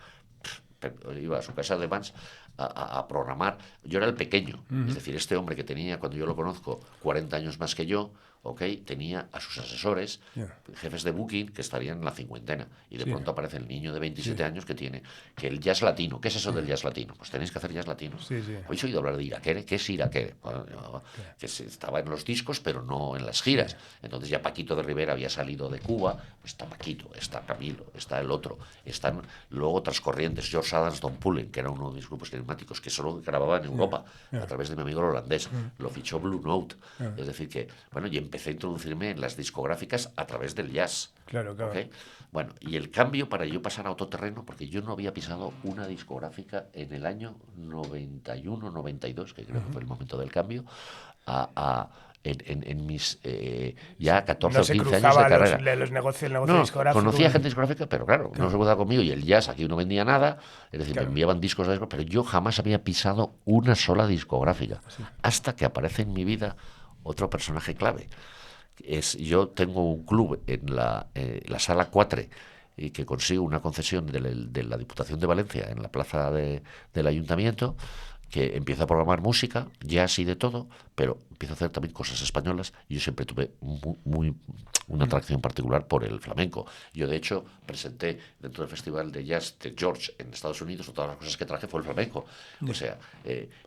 Speaker 3: iba a su casa de Vans a programar. Yo era el pequeño, es decir, este hombre que tenía, cuando yo lo conozco, 40 años más que yo, tenía a sus asesores, jefes de booking, que estarían en la cincuentena, y de pronto aparece el niño de 27 años que tiene que el jazz latino. ¿Qué es eso del jazz latino? Pues tenéis que hacer jazz latino. ¿Habéis oído hablar de Iraquere? ¿Qué es Iraquere? Bueno, que estaba en los discos, pero no en las giras. Entonces ya Paquito de Rivera había salido de Cuba, pues está Paquito, está Camilo, está el otro, están luego otras corrientes, George Adams, Don Pullen, que era uno de mis grupos climáticos, que solo grababa en Europa, a través de mi amigo el holandés. Lo fichó Blue Note. Es decir que, bueno, y empecé a introducirme en las discográficas a través del jazz.
Speaker 2: Claro.
Speaker 3: Bueno, y el cambio para yo pasar a otro terreno, porque yo no había pisado una discográfica en el año 91, 92, que creo que fue el momento del cambio, en mis ya 14 o 15 años de carrera.
Speaker 2: Los negocios
Speaker 3: No,
Speaker 2: discográficos.
Speaker 3: conocía gente discográfica, pero claro, no se jugaba conmigo, y el jazz aquí no vendía nada, es decir, me enviaban discos, pero yo jamás había pisado una sola discográfica, hasta que aparece en mi vida otro personaje clave. Yo tengo un club en la Sala 4 y que consigo una concesión de la Diputación de Valencia en la plaza del Ayuntamiento, que empiezo a programar música, jazz y de todo, pero empiezo a hacer también cosas españolas. Yo siempre tuve una atracción particular por el flamenco. Yo, de hecho, presenté dentro del Festival de Jazz de George en Estados Unidos, todas las cosas que traje fue el flamenco. O sea,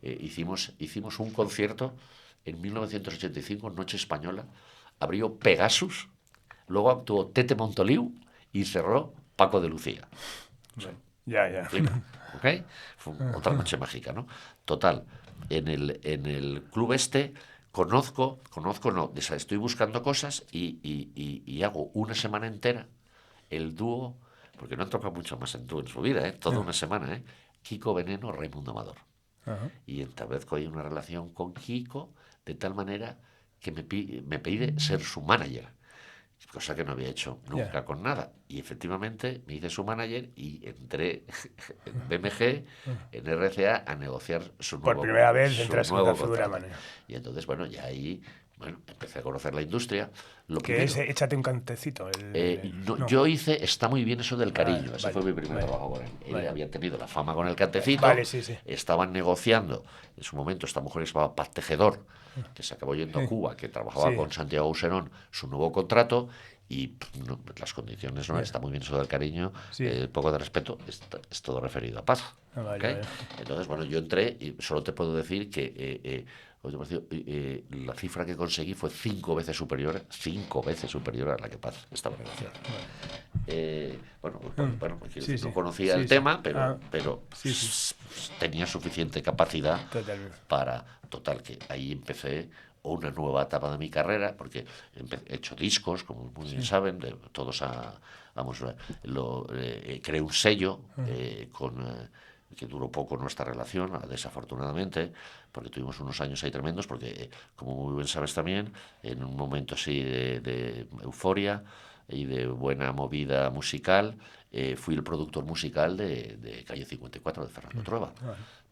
Speaker 3: hicimos un concierto en 1985, Noche Española, abrió Pegasus, luego actuó Tete Montoliu y cerró Paco de Lucía. O sea,
Speaker 2: Ya.
Speaker 3: ¿ok? Fue otra noche mágica, ¿no? Total, en el club estoy buscando cosas y hago una semana entera el dúo, porque no han tocado mucho más en dúo en su vida, toda una semana, Kiko Veneno, Raimundo Amador. Y establezco ahí una relación con Kiko de tal manera que me pide ser su manager, cosa que no había hecho nunca con nada. Y efectivamente me hice su manager y entré en BMG, en RCA, a negociar su nuevo
Speaker 2: Por primera vez entras
Speaker 3: nuevo
Speaker 2: en una figura
Speaker 3: contrato. Y entonces, bueno, ya ahí empecé a conocer la industria.
Speaker 2: Que es échate un cantecito.
Speaker 3: No. Yo hice Está muy bien eso del cariño. Ese fue mi primer trabajo con él. Él había tenido la fama con el cantecito. Estaban negociando. En su momento esta mujer que se llamaba Paz Tejedor, que se acabó yendo a Cuba, que trabajaba con Santiago Auserón, su nuevo contrato. Y las condiciones no está muy bien eso del cariño, poco de respeto, es todo referido a paz. Entonces, bueno, yo entré y solo te puedo decir que la cifra que conseguí fue 5 veces superior a la que Paz estaba negociando. No conocía el tema, pero tenía suficiente capacidad para, total, que ahí empecé una nueva etapa de mi carrera, porque he hecho discos, como muy bien saben, creé un sello que duró poco nuestra relación, desafortunadamente, porque tuvimos unos años ahí tremendos, porque, como muy bien sabes también, en un momento así de euforia y de buena movida musical, fui el productor musical de Calle 54, de Fernando Trueba.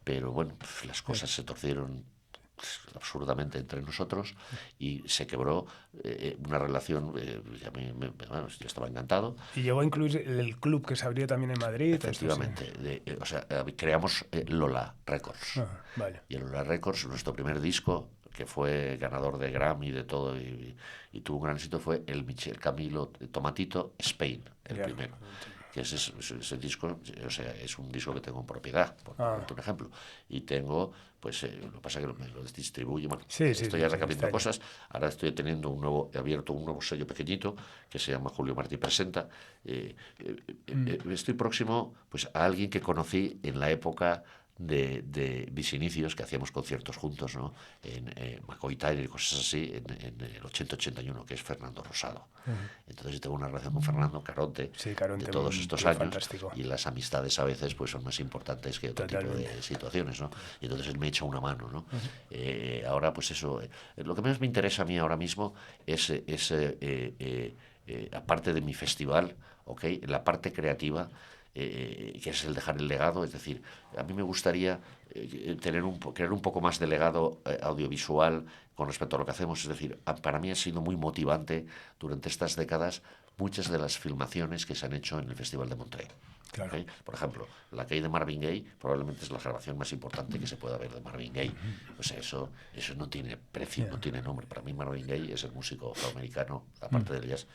Speaker 3: Pero bueno, las cosas se torcieron absurdamente entre nosotros y se quebró una relación. Yo estaba encantado.
Speaker 2: Y llegó a incluir el club que se abrió también en Madrid.
Speaker 3: Efectivamente, creamos Lola Records. Y en Lola Records, nuestro primer disco, que fue ganador de Grammy y de todo, y tuvo un gran éxito, fue el Michel Camilo Tomatito Spain, el primero. Que ese disco, es un disco que tengo en propiedad, por un ejemplo, y tengo, lo que pasa es que me lo distribuyo, estoy recabando cosas. Ahora estoy abierto un nuevo sello pequeñito que se llama Julio Martí Presenta. Estoy próximo a alguien que conocí en la época de mis inicios, que hacíamos conciertos juntos, ¿no? En McCoy Tyler y cosas así, en el 80-81, que es Fernando Rosado. Entonces yo tengo una relación con Fernando Caronte de todos estos años, fantástico. Y las amistades a veces son más importantes que otro tipo de situaciones, ¿no? Y entonces él me echa una mano, ¿no? Ahora lo que menos me interesa a mí ahora mismo es aparte de mi festival, la parte creativa, que es el dejar el legado. Es decir, a mí me gustaría crear un poco más de legado audiovisual con respecto a lo que hacemos. Es decir, para mí ha sido muy motivante durante estas décadas muchas de las filmaciones que se han hecho en el Festival de Montreux.
Speaker 2: Claro.
Speaker 3: ¿Okay? Por ejemplo, la calle de Marvin Gaye probablemente es la grabación más importante que se pueda ver de Marvin Gaye. O sea, eso no tiene precio, no tiene nombre. Para mí Marvin Gaye es el músico afroamericano, aparte del jazz,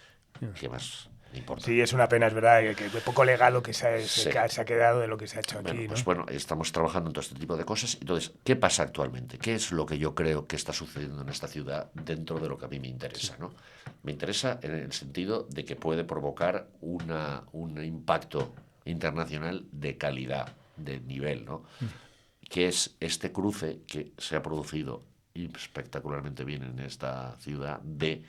Speaker 3: que más me importa.
Speaker 2: Sí, es una pena, es verdad, que poco legado que se
Speaker 3: Sí.
Speaker 2: ha quedado de lo que se ha hecho
Speaker 3: Bueno,
Speaker 2: aquí,
Speaker 3: pues
Speaker 2: ¿no?
Speaker 3: bueno, estamos trabajando en todo este tipo de cosas. Entonces, ¿qué pasa actualmente? ¿Qué es lo que yo creo que está sucediendo en esta ciudad dentro de lo que a mí me interesa, ¿no? Me interesa en el sentido de que puede provocar un impacto internacional de calidad, de nivel, ¿no? Que es este cruce que se ha producido espectacularmente bien en esta ciudad de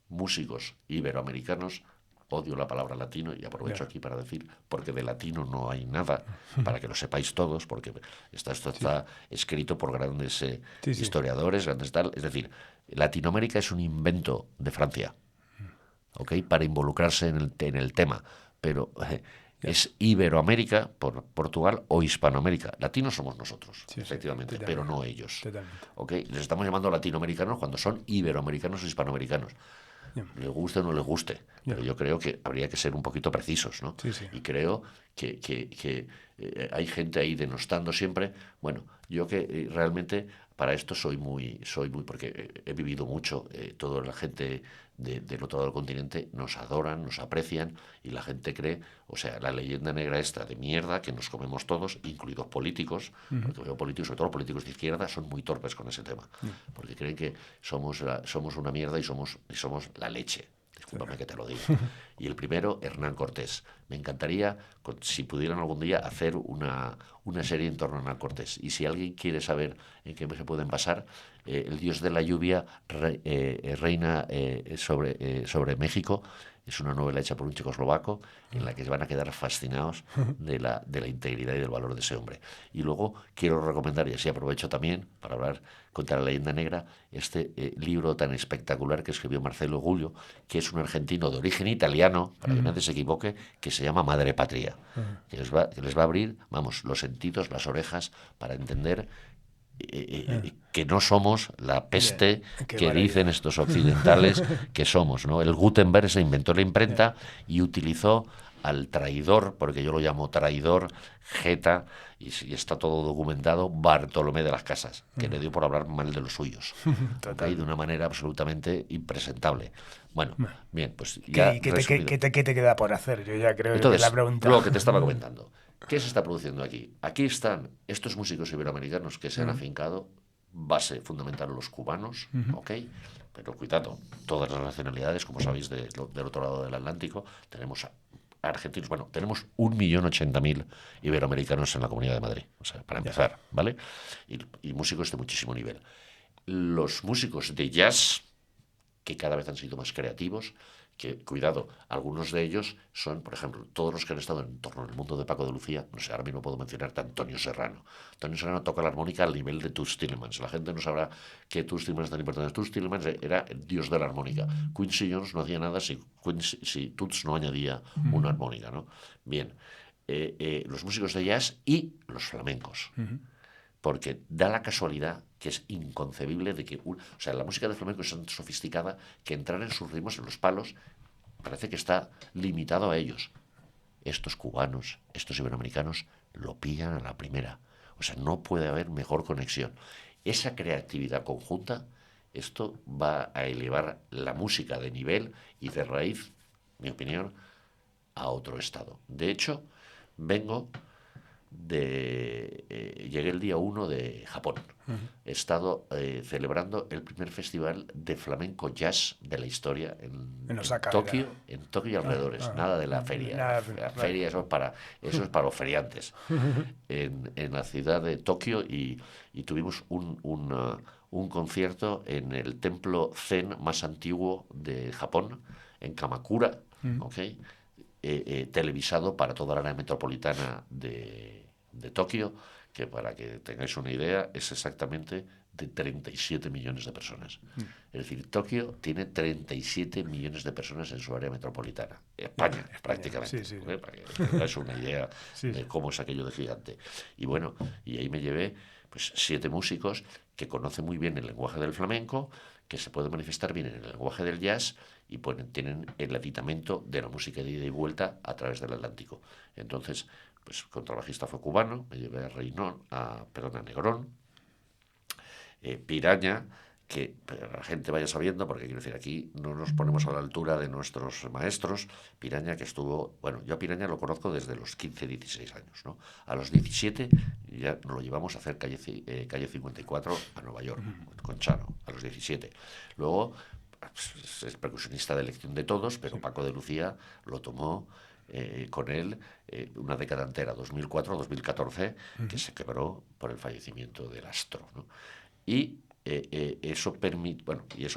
Speaker 3: músicos iberoamericanos. Odio la palabra latino y aprovecho aquí para decir, porque de latino no hay nada, para que lo sepáis todos, porque esto está escrito por grandes historiadores, grandes tal. Es decir, Latinoamérica es un invento de Francia, ¿ok? Para involucrarse en el tema, pero es Iberoamérica por Portugal o Hispanoamérica. Latinos somos nosotros, efectivamente, pero no ellos. ¿Ok? Les estamos llamando latinoamericanos cuando son iberoamericanos o hispanoamericanos. Les guste o no les guste, pero yo creo que habría que ser un poquito precisos, ¿no? Y creo que hay gente ahí denostando siempre. Bueno, yo que realmente para esto soy muy, porque he vivido mucho, toda la gente del otro lado del continente nos adoran, nos aprecian y la gente cree, o sea, la leyenda negra esta de mierda que nos comemos todos, incluidos políticos, porque veo políticos, sobre todo políticos de izquierda, son muy torpes con ese tema, porque creen que somos una mierda y somos la leche. Discúlpame que te lo diga. Y el primero, Hernán Cortés. Me encantaría, si pudieran algún día, hacer una serie en torno a Hernán Cortés. Y si alguien quiere saber en qué se pueden basar, el dios de la lluvia reina sobre México. Es una novela hecha por un checoslovaco en la que se van a quedar fascinados de la integridad y del valor de ese hombre. Y luego quiero recomendar, y así aprovecho también para hablar contra la leyenda negra, este libro tan espectacular que escribió Marcelo Guglio, que es un argentino de origen italiano, para que nadie se equivoque, que se llama Madre Patria, que les va a abrir, vamos, los sentidos, las orejas, para entender que no somos la peste que dicen estos occidentales que somos, ¿no? El Gutenberg se inventó la imprenta y utilizó al traidor, porque yo lo llamo traidor, Geta, y está todo documentado, Bartolomé de las Casas, que le dio por hablar mal de los suyos, ¿okay? De una manera absolutamente impresentable. Bueno, bien, pues ya
Speaker 2: ¿Qué te queda por hacer? Yo ya creo
Speaker 3: entonces,
Speaker 2: que la pregunta...
Speaker 3: lo que te estaba comentando. ¿Qué se está produciendo aquí? Aquí están estos músicos iberoamericanos que se han afincado, base fundamental los cubanos, ¿ok? Pero cuidado, todas las nacionalidades, como sabéis, del otro lado del Atlántico, tenemos argentinos, bueno, tenemos 1.080.000 iberoamericanos en la Comunidad de Madrid, o sea, para empezar, ¿vale? Y músicos de muchísimo nivel. Los músicos de jazz, que cada vez han sido más creativos, que, cuidado, algunos de ellos son, por ejemplo, todos los que han estado en torno al mundo de Paco de Lucía, no sé, ahora mismo puedo mencionarte a Antonio Serrano. Antonio Serrano toca la armónica al nivel de Toots Thielemans. La gente no sabrá que Toots Thielemans es tan importante. Toots Thielemans era el dios de la armónica. Quincy Jones no hacía nada si Toots no añadía una armónica, ¿no? Bien, los músicos de jazz y los flamencos. Porque da la casualidad que es inconcebible de que... o sea, la música de flamenco es tan sofisticada que entrar en sus ritmos, en los palos, parece que está limitado a ellos. Estos cubanos, estos iberoamericanos, lo pillan a la primera. O sea, no puede haber mejor conexión. Esa creatividad conjunta, esto va a elevar la música de nivel y de raíz, mi opinión, a otro estado. De hecho, llegué el día 1 de Japón. He estado celebrando el primer festival de flamenco jazz de la historia en
Speaker 2: Osaka,
Speaker 3: Tokio, y alrededores. Nada de la feria. La feria eso es para los feriantes. En la ciudad de Tokio y tuvimos un concierto en el templo zen más antiguo de Japón, en Kamakura, ¿ok? Televisado para toda la área metropolitana de Tokio, que para que tengáis una idea es exactamente de 37 millones de personas. Es decir, Tokio tiene 37 millones de personas en su área metropolitana. España prácticamente. Para que tengáis una idea de cómo es aquello de gigante. Y bueno, y ahí me llevé pues 7 músicos que conocen muy bien el lenguaje del flamenco, que se pueden manifestar bien en el lenguaje del jazz y tienen el aditamento de la música de ida y vuelta a través del Atlántico. Entonces, pues el contrabajista fue cubano, me llevé a Negrón, Piraña, que la gente vaya sabiendo, porque quiero decir, aquí no nos ponemos a la altura de nuestros maestros. Piraña, que estuvo, bueno, yo a Piraña lo conozco desde los 15, 16 años, ¿no? A los 17 ya nos lo llevamos a hacer calle 54 a Nueva York, con Chano, a los 17. Luego, pues, es percusionista de elección de todos, pero Paco de Lucía lo tomó con él una década entera, 2004-2014, que se quebró por el fallecimiento del astro, ¿no? Y eso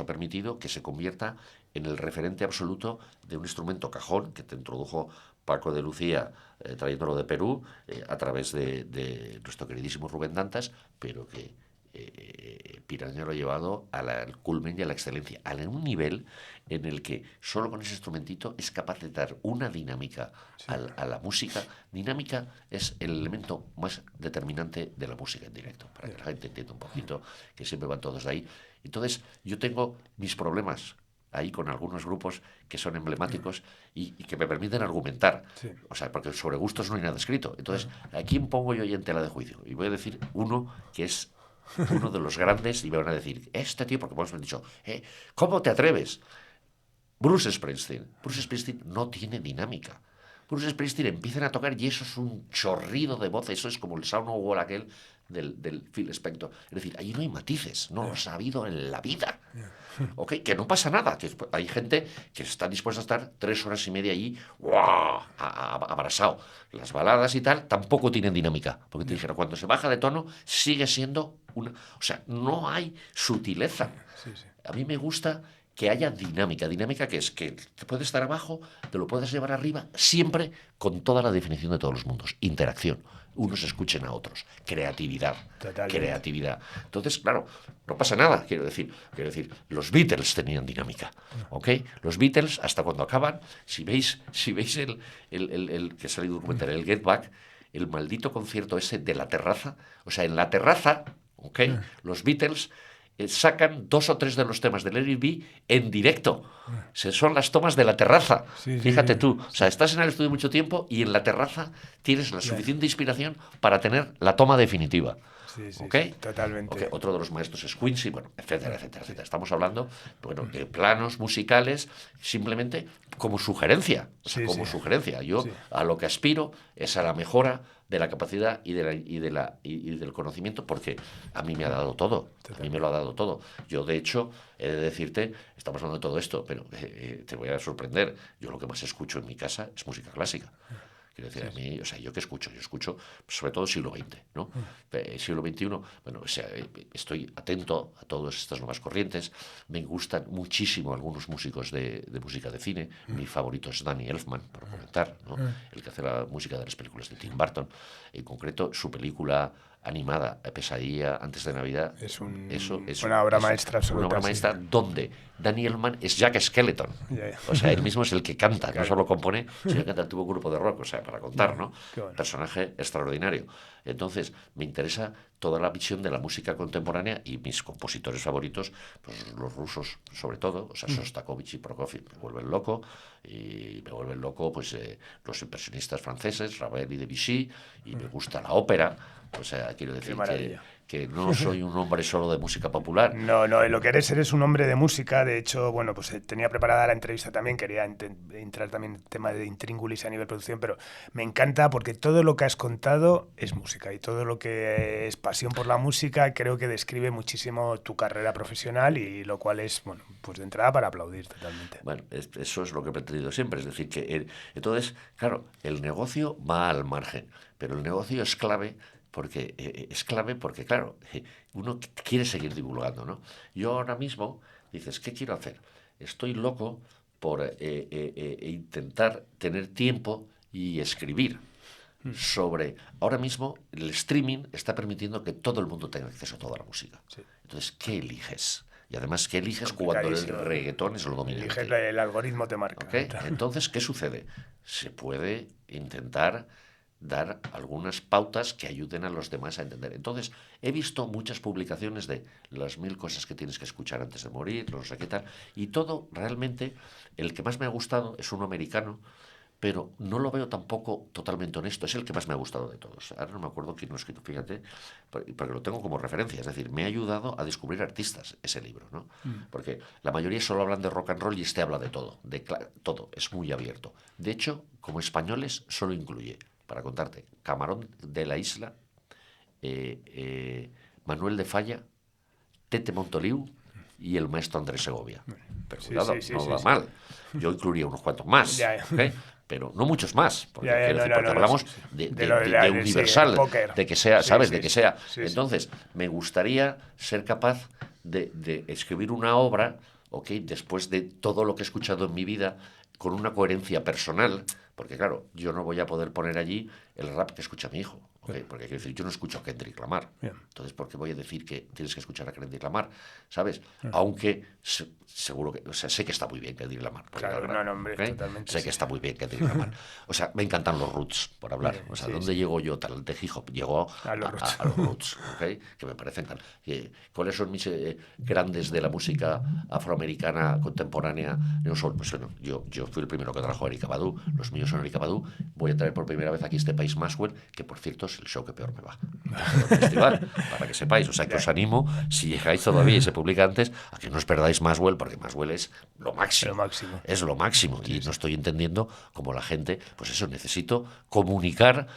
Speaker 3: ha permitido que se convierta en el referente absoluto de un instrumento cajón que te introdujo Paco de Lucía, trayéndolo de Perú, a través de nuestro queridísimo Rubén Dantas, pero que Piraña lo ha llevado al culmen y a la excelencia, a un nivel en el que solo con ese instrumentito es capaz de dar una dinámica a la música. Dinámica es el elemento más determinante de la música en directo, para que la gente entienda un poquito, que siempre van todos de ahí. Entonces, yo tengo mis problemas ahí con algunos grupos que son emblemáticos y que me permiten argumentar. O sea, porque sobre gustos no hay nada escrito. Entonces, ¿a quién pongo yo ahí en tela de juicio? Y voy a decir uno que es uno de los grandes, y me van a decir, este tío, porque hemos dicho, ¿cómo te atreves? Bruce Springsteen. Bruce Springsteen no tiene dinámica. Bruce Springsteen empiezan a tocar y eso es un chorrido de voz, eso es como el sound wall aquel del Phil Spector. Es decir, ahí no hay matices, no los ha habido en la vida. ¿Ok? Que no pasa nada, que hay gente que está dispuesta a estar 3 horas y media allí, ¡guau!, abrasado. Las baladas y tal tampoco tienen dinámica, porque te dijeron, cuando se baja de tono sigue siendo una... O sea, no hay sutileza. A mí me gusta que haya dinámica. Dinámica que es que te puedes estar abajo, te lo puedes llevar arriba, siempre con toda la definición de todos los mundos. Interacción. Unos escuchen a otros. Creatividad. Totalmente. Creatividad. Entonces, claro, no pasa nada. Quiero decir, los Beatles tenían dinámica. ¿Ok? Los Beatles, hasta cuando acaban, si veis el que ha salido documental, el Get Back, el maldito concierto ese de la terraza, o sea, en la terraza, ¿ok? Los Beatles sacan 2 o 3 de los temas del Let It Be en directo. Son las tomas de la terraza. Fíjate tú. O sea, estás en el estudio mucho tiempo y en la terraza tienes la suficiente inspiración para tener la toma definitiva. ¿Okay?
Speaker 2: Totalmente.
Speaker 3: Okay. Otro de los maestros es Quincy, bueno, etcétera, etcétera, etcétera. Estamos hablando, bueno, de planos musicales simplemente como sugerencia. O sea, como sugerencia. Yo a lo que aspiro es a la mejora de la capacidad y del conocimiento, porque a mí me ha dado todo. A mí me lo ha dado todo. Yo, de hecho, he de decirte, estamos hablando de todo esto, pero te voy a sorprender. Yo lo que más escucho en mi casa es música clásica. Quiero decir, a mí, o sea, ¿yo qué escucho? Yo escucho sobre todo siglo XX, ¿no? Siglo XXI, bueno, o sea, estoy atento a todas estas nuevas corrientes. Me gustan muchísimo algunos músicos de música de cine. Mi favorito es Danny Elfman, por comentar, ¿no? El que hace la música de las películas de Tim Burton. En concreto, su película animada, Pesadilla antes de Navidad,
Speaker 2: es una obra maestra absoluta.
Speaker 3: Una obra maestra donde Danny Elfman es Jack Skellington. O sea, él mismo es el que canta, no solo compone, sino que canta. Tuvo un grupo de rock, o sea, para contar, ¿no? Bueno. Personaje extraordinario. Entonces, me interesa toda la visión de la música contemporánea y mis compositores favoritos, pues los rusos, sobre todo, o sea, Shostakovich y Prokofiev, me vuelven loco. Y me vuelven loco, pues, los impresionistas franceses, Ravel y Debussy, y me gusta la ópera. O sea, quiero decir que no soy un hombre solo de música popular.
Speaker 2: No, lo que eres un hombre de música. De hecho, bueno, pues tenía preparada la entrevista también, quería entrar también en el tema de Intríngulis a nivel producción, pero me encanta porque todo lo que has contado es música y todo lo que es pasión por la música creo que describe muchísimo tu carrera profesional y lo cual es, bueno, pues de entrada para aplaudir totalmente.
Speaker 3: Bueno, eso es lo que he pretendido siempre, es decir, que entonces, claro, el negocio va al margen, pero el negocio es clave porque, claro, uno quiere seguir divulgando, ¿no? Yo ahora mismo, dices, ¿qué quiero hacer? Estoy loco por intentar tener tiempo y escribir sobre... Ahora mismo el streaming está permitiendo que todo el mundo tenga acceso a toda la música. Sí. Entonces, ¿qué eliges? Y además, ¿qué eliges cuando el reggaetón es lo dominante?
Speaker 2: El algoritmo te marca.
Speaker 3: ¿Okay? Entonces, ¿qué sucede? Se puede intentar dar algunas pautas que ayuden a los demás a entender. Entonces, he visto muchas publicaciones de las 1000 cosas que tienes que escuchar antes de morir, no sé qué tal, y todo realmente, el que más me ha gustado es uno americano, pero no lo veo tampoco totalmente honesto. Es el que más me ha gustado de todos. Ahora no me acuerdo quién lo ha escrito, fíjate, porque lo tengo como referencia. Es decir, me ha ayudado a descubrir artistas ese libro, ¿no? Porque la mayoría solo hablan de rock and roll y este habla de todo, todo. Es muy abierto. De hecho, como españoles, solo incluye, para contarte, Camarón de la Isla, Manuel de Falla, Tete Montoliu y el maestro Andrés Segovia. Pero cuidado, no va mal. Yo incluiría unos cuantos más. ¿Okay? Pero no muchos más, porque, hablamos de universal, de que sea, ¿sabes? De que sea. Entonces, me gustaría ser capaz de escribir una obra, después de todo lo que he escuchado en mi vida, con una coherencia personal, porque claro, yo no voy a poder poner allí el rap que escucha mi hijo, porque quiero decir, yo no escucho a Kendrick Lamar. Entonces, ¿por qué voy a decir que tienes que escuchar a Kendrick Lamar? ¿Sabes? Aunque seguro que, sé que está muy bien Kendrick Lamar.
Speaker 2: Claro, no, hombre, totalmente.
Speaker 3: Sé que está muy bien Kendrick Lamar. O sea, me encantan los roots, por hablar. O sea, ¿dónde llego yo tal de hip hop? Llego a los roots, que me parecen tal. ¿Cuáles son mis grandes de la música afroamericana contemporánea? Pues bueno, yo fui el primero que trajo a Erykah Badu, los míos son Erykah Badu. Voy a traer por primera vez aquí este país Maxwell, que por cierto es el show que peor me va. Festival, para que sepáis. O sea, que os animo, si llegáis todavía y se publica antes, a que no os perdáis Maxwell, porque Maxwell es lo máximo. Es lo máximo. Y no estoy entendiendo cómo la gente, pues eso, necesito comunicar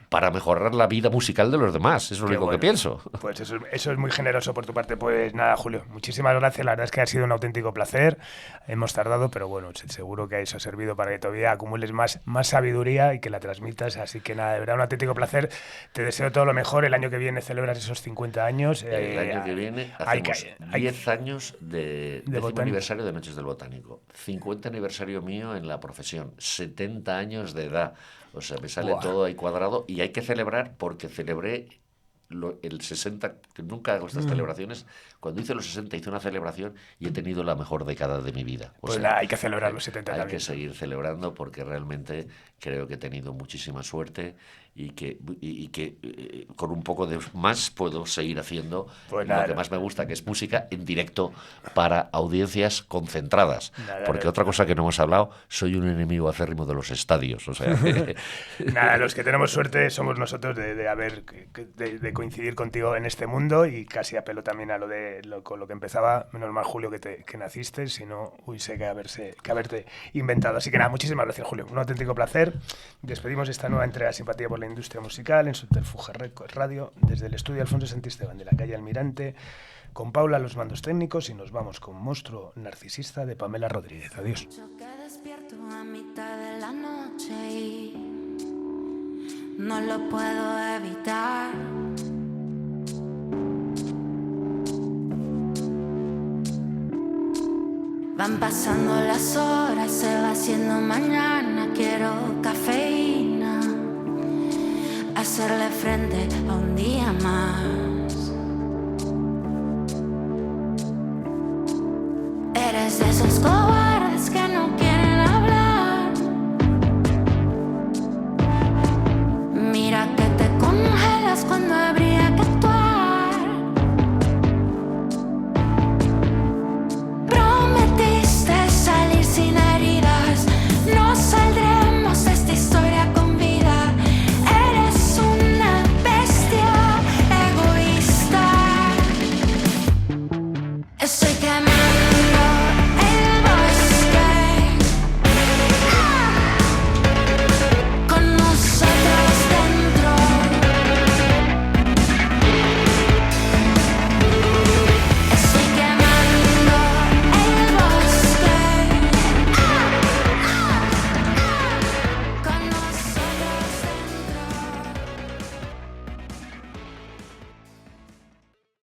Speaker 3: para mejorar la vida musical de los demás. Es lo único que pienso.
Speaker 2: Pues eso es muy generoso por tu parte. Pues nada, Julio, muchísimas gracias. La verdad es que ha sido un auténtico placer. Hemos tardado, pero bueno, seguro que eso ha servido para que todavía acumules más sabiduría y que la transmitas. Así que nada, de verdad, un auténtico placer. Te deseo todo lo mejor. El año que viene celebras esos 50 años.
Speaker 3: El año que viene hacemos 10 años de 10º aniversario de Noches del Botánico, 50 aniversario mío en la profesión, 70 años de edad. O sea, me sale todo ahí cuadrado y hay que celebrar porque celebré el 60, que nunca hago estas celebraciones. Cuando hice los 60 hice una celebración y he tenido la mejor década de mi vida.
Speaker 2: Hay que celebrar los 70
Speaker 3: hay
Speaker 2: también.
Speaker 3: Que seguir celebrando porque realmente creo que he tenido muchísima suerte y que con un poco de más puedo seguir haciendo lo que más me gusta, que es música en directo para audiencias concentradas. Porque otra cosa que no hemos hablado, soy un enemigo acérrimo de los estadios. O sea,
Speaker 2: nada, los que tenemos suerte somos nosotros de coincidir contigo en este mundo y casi apelo también a con lo que empezaba, menos mal, Julio, que naciste, si no hubiese que haberte inventado. Así que nada, muchísimas gracias, Julio. Un auténtico placer. Despedimos esta nueva entrega de Simpatía por la Industria Musical en Subterfuge Radio desde el estudio Alfonso Santisteban de la calle Almirante, con Paula a los mandos técnicos, y nos vamos con Monstruo Narcisista de Pamela Rodríguez. Adiós.
Speaker 4: Despierto a mitad de la noche y no lo puedo evitar. Van pasando las horas, se va haciendo mañana. Quiero cafeína, hacerle frente a un día